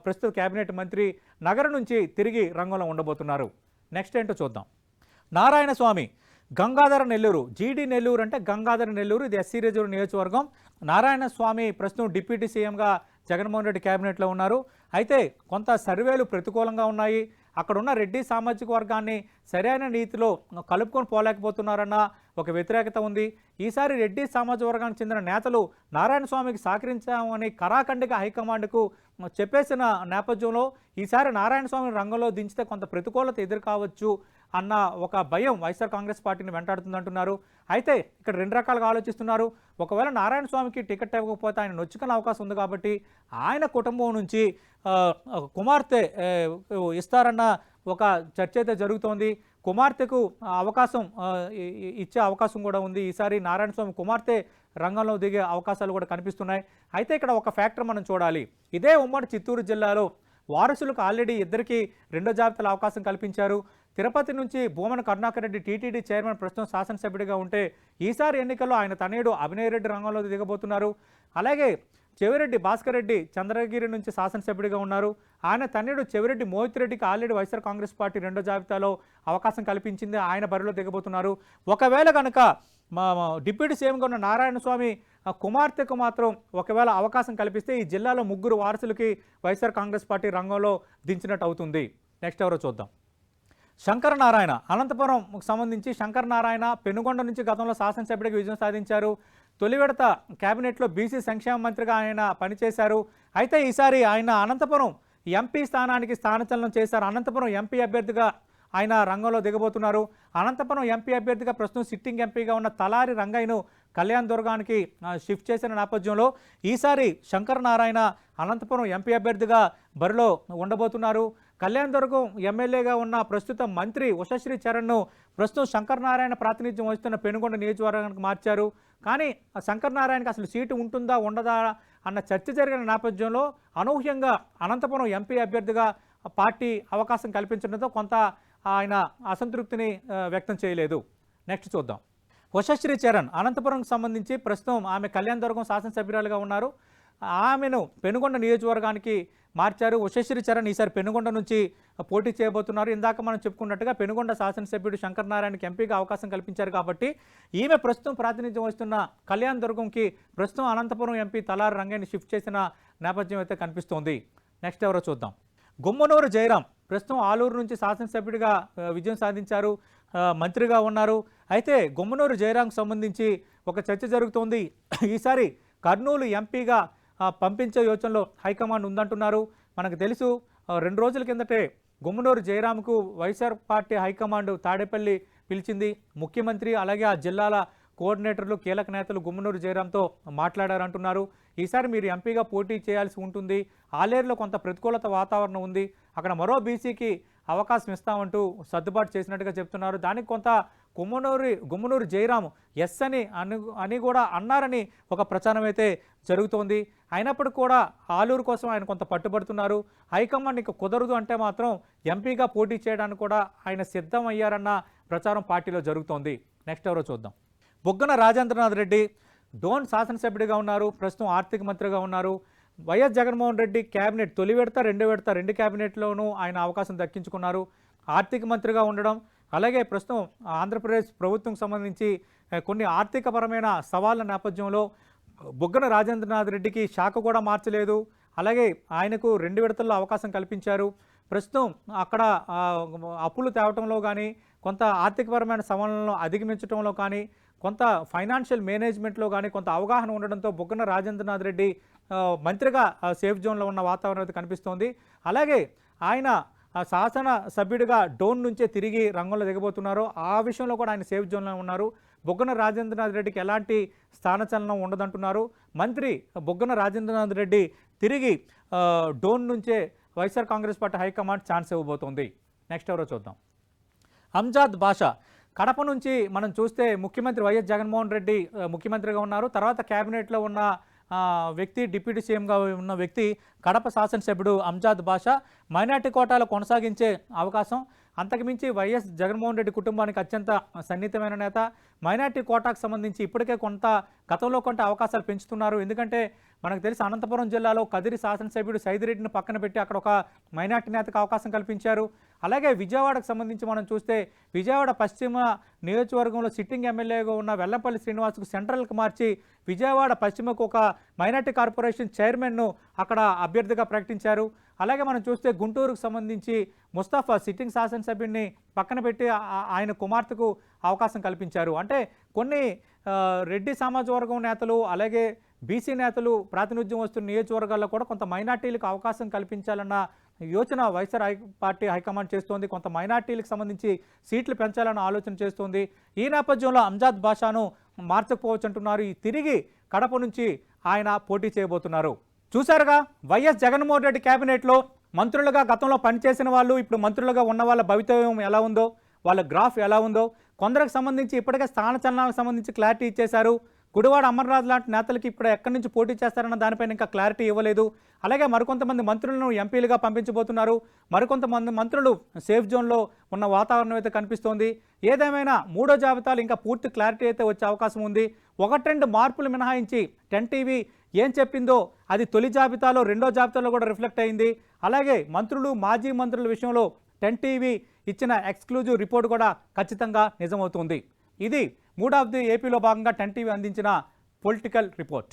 ప్రస్తుత కేబినెట్ మంత్రి నగరం నుంచి తిరిగి రంగంలో ఉండబోతున్నారు. నెక్స్ట్ ఏంటో చూద్దాం. నారాయణ స్వామి గంగాధర నెల్లూరు, జీడీ నెల్లూరు అంటే గంగాధర నెల్లూరు, ఇది ఎస్సీ రిజర్వ్ నియోజకవర్గం. నారాయణ స్వామి ప్రస్తుతం డిప్యూటీ సీఎంగా జగన్మోహన్ రెడ్డి కేబినెట్లో ఉన్నారు. అయితే కొంత సర్వేలు ప్రతికూలంగా ఉన్నాయి. అక్కడున్న రెడ్డి సామాజిక వర్గాన్ని సరైన రీతిలో కలుపుకొని పోలేకపోతున్నారన్న ఒక వ్యతిరేకత ఉంది. ఈసారి రెడ్డి సామాజిక వర్గానికి చెందిన నేతలు నారాయణ స్వామికి సహకరించామని కరాఖండిగా హైకమాండ్కు చెప్పేసిన నేపథ్యంలో ఈసారి నారాయణ స్వామిని రంగంలో దించితే కొంత ప్రతికూలత ఎదురు కావచ్చు అన్న ఒక భయం వైఎస్ఆర్ కాంగ్రెస్ పార్టీని వెంటాడుతుందంటున్నారు. అయితే ఇక్కడ రెండు రకాలుగా ఆలోచిస్తున్నారు. ఒకవేళ నారాయణ స్వామికి టికెట్ ఇవ్వకపోతే ఆయన నొచ్చుకునే అవకాశం ఉంది కాబట్టి ఆయన కుటుంబం నుంచి కుమార్తె ఇస్తారన్న ఒక చర్చ అయితే జరుగుతోంది. కుమార్తెకు అవకాశం ఇచ్చే అవకాశం కూడా ఉంది. ఈసారి నారాయణ స్వామి కుమార్తె రంగంలో దిగే అవకాశాలు కూడా కనిపిస్తున్నాయి. అయితే ఇక్కడ ఒక ఫ్యాక్టర్ మనం చూడాలి. ఇదే ఉమ్మడి చిత్తూరు జిల్లాలో వారసులకు ఆల్రెడీ ఇద్దరికి రెండో జాబితాలో అవకాశం కల్పించారు. తిరుపతి నుంచి భూమన కరుణాకర్ రెడ్డి టీటీడీ చైర్మన్ ప్రస్తుతం శాసనసభ్యుడిగా ఉంటే ఈసారి ఎన్నికల్లో ఆయన తనయుడు అభినయ్ రెడ్డి రంగంలో దిగబోతున్నారు. అలాగే చెవిరెడ్డి భాస్కర్ రెడ్డి చంద్రగిరి నుంచి శాసనసభ్యుడిగా ఉన్నారు. ఆయన తనయుడు చెవిరెడ్డి మోహిత్ రెడ్డికి ఆల్రెడీ వైఎస్ఆర్ కాంగ్రెస్ పార్టీ రెండో జాబితాలో అవకాశం కల్పించింది. ఆయన బరిలో దిగబోతున్నారు. ఒకవేళ కనుక డిప్యూటీ సీఎంగా ఉన్న నారాయణ స్వామి కుమార్తెకు మాత్రం ఒకవేళ అవకాశం కల్పిస్తే ఈ జిల్లాలో ముగ్గురు వారసులకి వైఎస్ఆర్ కాంగ్రెస్ పార్టీ రంగంలో దించినట్టు అవుతుంది. నెక్స్ట్ ఎవరో చూద్దాం. శంకర నారాయణ అనంతపురంకు సంబంధించి శంకర నారాయణ పెనుగొండ నుంచి గతంలో శాసనసభ్యుడిగా విజయం సాధించారు. తొలి విడత కేబినెట్లో బీసీ సంక్షేమ మంత్రిగా ఆయన పనిచేశారు. అయితే ఈసారి ఆయన అనంతపురం ఎంపీ స్థానానికి స్థానచలనం చేశారు. అనంతపురం ఎంపీ అభ్యర్థిగా ఆయన రంగంలో దిగబోతున్నారు. అనంతపురం ఎంపీ అభ్యర్థిగా ప్రస్తుతం సిట్టింగ్ ఎంపీగా ఉన్న తలారి రంగయ్యను కళ్యాణ్ దుర్గానికి షిఫ్ట్ చేసిన నేపథ్యంలో ఈసారి శంకర నారాయణ అనంతపురం ఎంపీ అభ్యర్థిగా బరిలో ఉండబోతున్నారు. కళ్యాణ్ దుర్గం ఎమ్మెల్యేగా ఉన్న ప్రస్తుత మంత్రి ఉషశ్రీ చరణ్ను ప్రస్తుతం శంకర్ నారాయణ ప్రాతినిధ్యం వహిస్తున్న పెనుగొండ నియోజకవర్గానికి మార్చారు. కానీ శంకర్ నారాయణకి అసలు సీటు ఉంటుందా ఉండదా అన్న చర్చ జరిగిన నేపథ్యంలో అనూహ్యంగా అనంతపురం ఎంపీ అభ్యర్థిగా పార్టీ అవకాశం కల్పించడంతో కొంత ఆయన అసంతృప్తిని వ్యక్తం చేయలేదు. నెక్స్ట్ చూద్దాం. ఉషశ్రీ చరణ్ అనంతపురంకి సంబంధించి ప్రస్తుతం ఆమె కళ్యాణ్ దుర్గం శాసనసభ్యురాలుగా ఉన్నారు. ఆమెను పెనుగొండ నియోజకవర్గానికి మార్చారు. ఉషశ్రీ చరణ్ ఈసారి పెనుగొండ నుంచి పోటీ చేయబోతున్నారు. ఇందాక మనం చెప్పుకున్నట్టుగా పెనుగొండ శాసనసభ్యుడు శంకర్ నారాయణకి ఎంపీగా అవకాశం కల్పించారు కాబట్టి ఈమె ప్రస్తుతం ప్రాతినిధ్యం వహిస్తున్న కళ్యాణ్ దుర్గంకి ప్రస్తుతం అనంతపురం ఎంపీ తలారి రంగయ్యని షిఫ్ట్ చేసిన నేపథ్యం అయితే కనిపిస్తోంది. నెక్స్ట్ ఎవరో చూద్దాం. గుమ్మనూరు జయరాం ప్రస్తుతం ఆలూరు నుంచి శాసనసభ్యుడిగా విజయం సాధించారు, మంత్రిగా ఉన్నారు. అయితే గుమ్మనూరు జయరాంకు సంబంధించి ఒక చర్చ జరుగుతోంది. ఈసారి కర్నూలు ఎంపీగా పంపించే యోచనలో హైకమాండ్ ఉందంటున్నారు. మనకు తెలుసు 2 రోజుల కిందటే గుమ్మనూరు జయరాంకు వైఎస్ఆర్ పార్టీ హైకమాండ్ తాడేపల్లి పిలిచింది. ముఖ్యమంత్రి అలాగే ఆ జిల్లాల కోఆర్డినేటర్లు కీలక నేతలు గుమ్మనూరు జయరాంతో మాట్లాడారంటున్నారు. ఈసారి మీరు ఎంపీగా పోటీ చేయాల్సి ఉంటుంది, ఆలేరులో కొంత ప్రతికూలత వాతావరణం ఉంది, అక్కడ మరో బీసీకి అవకాశం ఇస్తామంటూ సర్దుబాటు చేసినట్టుగా చెప్తున్నారు. దానికి కొంత గుమ్మనూరు జయరాం ఎస్ అని కూడా అన్నారని ఒక ప్రచారం అయితే జరుగుతోంది. అయినప్పటికీ కూడా ఆలూరు కోసం ఆయన కొంత పట్టుబడుతున్నారు. హైకమాండ్ ఇక కుదరదు అంటే మాత్రం ఎంపీగా పోటీ చేయడానికి కూడా ఆయన సిద్ధం అయ్యారన్న ప్రచారం పార్టీలో జరుగుతోంది. నెక్స్ట్ ఎవరో చూద్దాం. బుగ్గన రాజేంద్రనాథ్ రెడ్డి డోన్ శాసనసభ్యుడిగా ఉన్నారు, ప్రస్తుతం ఆర్థిక మంత్రిగా ఉన్నారు. వైఎస్ జగన్మోహన్ రెడ్డి క్యాబినెట్ తొలి విడత రెండు క్యాబినెట్లోనూ ఆయన అవకాశం దక్కించుకున్నారు. ఆర్థిక మంత్రిగా ఉండడం అలాగే ప్రస్తుతం ఆంధ్రప్రదేశ్ ప్రభుత్వం సంబంధించి కొన్ని ఆర్థికపరమైన సవాళ్ళ నేపథ్యంలో బుగ్గన రాజేంద్రనాథ్ రెడ్డికి శాఖ కూడా మార్చలేదు. అలాగే ఆయనకు 2 విడతల్లో అవకాశం కల్పించారు. ప్రస్తుతం అక్కడ అప్పులు తేవటంలో కానీ, కొంత ఆర్థికపరమైన సవాళ్ళను అధిగమించడంలో కానీ, కొంత ఫైనాన్షియల్ మేనేజ్మెంట్లో కానీ కొంత అవగాహన ఉండడంతో బుగ్గన రాజేంద్రనాథ్ రెడ్డి మంత్రిగా సేఫ్ జోన్లో ఉన్న వాతావరణం అయితే కనిపిస్తోంది. అలాగే ఆయన శాసన సభ్యుడిగా డోన్ నుంచే తిరిగి రంగంలో దిగబోతున్నారు. ఆ విషయంలో కూడా ఆయన సేఫ్ జోన్లో ఉన్నారు. బుగ్గన రాజేంద్రనాథ్ రెడ్డికి ఎలాంటి స్థానచలనం ఉండదంటున్నారు. మంత్రి బుగ్గన రాజేంద్రనాథ్ రెడ్డి తిరిగి డోన్ నుంచే YSR Congress party high command chance ఇవ్వబోతోంది. నెక్స్ట్ ఎవరో చూద్దాం. అంజాద్ బాషా కడప నుంచి మనం చూస్తే ముఖ్యమంత్రి వైఎస్ జగన్మోహన్ రెడ్డి ముఖ్యమంత్రిగా ఉన్నారు. తర్వాత క్యాబినెట్లో ఉన్న వ్యక్తి, డిప్యూటీ సీఎంగా ఉన్న వ్యక్తి కడప శాసనసభ్యుడు అంజాద్ బాషా. మైనార్టీ కోటాలో కొనసాగించే అవకాశం, అంతకుమించి వైఎస్ జగన్మోహన్ రెడ్డి కుటుంబానికి అత్యంత సన్నిహితమైన నేత. మైనార్టీ కోటాకు సంబంధించి ఇప్పటికే గతంలో కొంత అవకాశాలు పెంచుతున్నారు. ఎందుకంటే మనకు తెలిసి అనంతపురం జిల్లాలో కదిరి శాసనసభ్యుడు సైదిరెడ్డిని పక్కన పెట్టి అక్కడ ఒక మైనార్టీ నేతకు అవకాశం కల్పించారు. అలాగే విజయవాడకు సంబంధించి మనం చూస్తే విజయవాడ పశ్చిమ నియోజకవర్గంలో సిట్టింగ్ ఎమ్మెల్యేగా ఉన్న వెల్లంపల్లి శ్రీనివాస్కు సెంట్రల్కి మార్చి విజయవాడ పశ్చిమకు ఒక మైనార్టీ కార్పొరేషన్ చైర్మన్ను అక్కడ అభ్యర్థిగా ప్రకటించారు. అలాగే మనం చూస్తే గుంటూరుకు సంబంధించి ముస్తఫా సిట్టింగ్ శాసనసభ్యుడిని పక్కన పెట్టి ఆయన కుమార్తెకు అవకాశం కల్పించారు. అంటే కొన్ని రెడ్డి సమాజ వర్గం నేతలు అలాగే బీసీ నేతలు ప్రాతినిధ్యం వస్తున్న నియోజకవర్గాల్లో కూడా కొంత మైనార్టీలకు అవకాశం కల్పించాలన్న యోచన వైఎస్ఆర్ పార్టీ హైకమాండ్ చేస్తోంది. కొంత మైనార్టీలకు సంబంధించి సీట్లు పెంచాలన్న ఆలోచన చేస్తోంది. ఈ నేపథ్యంలో అంజాద్ బాషాను మార్చకపోవచ్చు అంటున్నారు. తిరిగి కడప నుంచి ఆయన పోటీ చేయబోతున్నారు. చూశారుగా వైఎస్ జగన్మోహన్ రెడ్డి క్యాబినెట్లో మంత్రులుగా గతంలో పనిచేసిన వాళ్ళు ఇప్పుడు మంత్రులుగా ఉన్న వాళ్ళ భవితవ్యం ఎలా ఉందో, వాళ్ళ గ్రాఫ్ ఎలా ఉందో. కొందరికి సంబంధించి ఇప్పటికే స్థానచలనాలకు సంబంధించి క్లారిటీ ఇచ్చేశారు. గుడివాడ అమర్నాథ్ లాంటి నేతలకి ఇప్పుడు ఎక్కడి నుంచి పోటీ చేస్తారన్న దానిపైన ఇంకా క్లారిటీ ఇవ్వలేదు. అలాగే మరికొంతమంది మంత్రులను ఎంపీలుగా పంపించబోతున్నారు. మరికొంతమంది మంత్రులు సేఫ్ జోన్లో ఉన్న వాతావరణం అయితే కనిపిస్తోంది. ఏదేమైనా 3వ జాబితాలు ఇంకా పూర్తి క్లారిటీ అయితే వచ్చే అవకాశం ఉంది. 1-2 మార్పులు మినహాయించి 10 టీవీ ఏం చెప్పిందో అది తొలి జాబితాలో 2వ జాబితాలో కూడా రిఫ్లెక్ట్ అయింది. అలాగే మంత్రులు, మాజీ మంత్రుల విషయంలో 10 టీవీ ఇచ్చిన ఎక్స్క్లూజివ్ రిపోర్ట్ కూడా ఖచ్చితంగా నిజమవుతుంది. ఇది మూడ్ ఆఫ్ ది ఏపీలో భాగంగా 10 టీవీ అందించిన పొలిటికల్ రిపోర్ట్.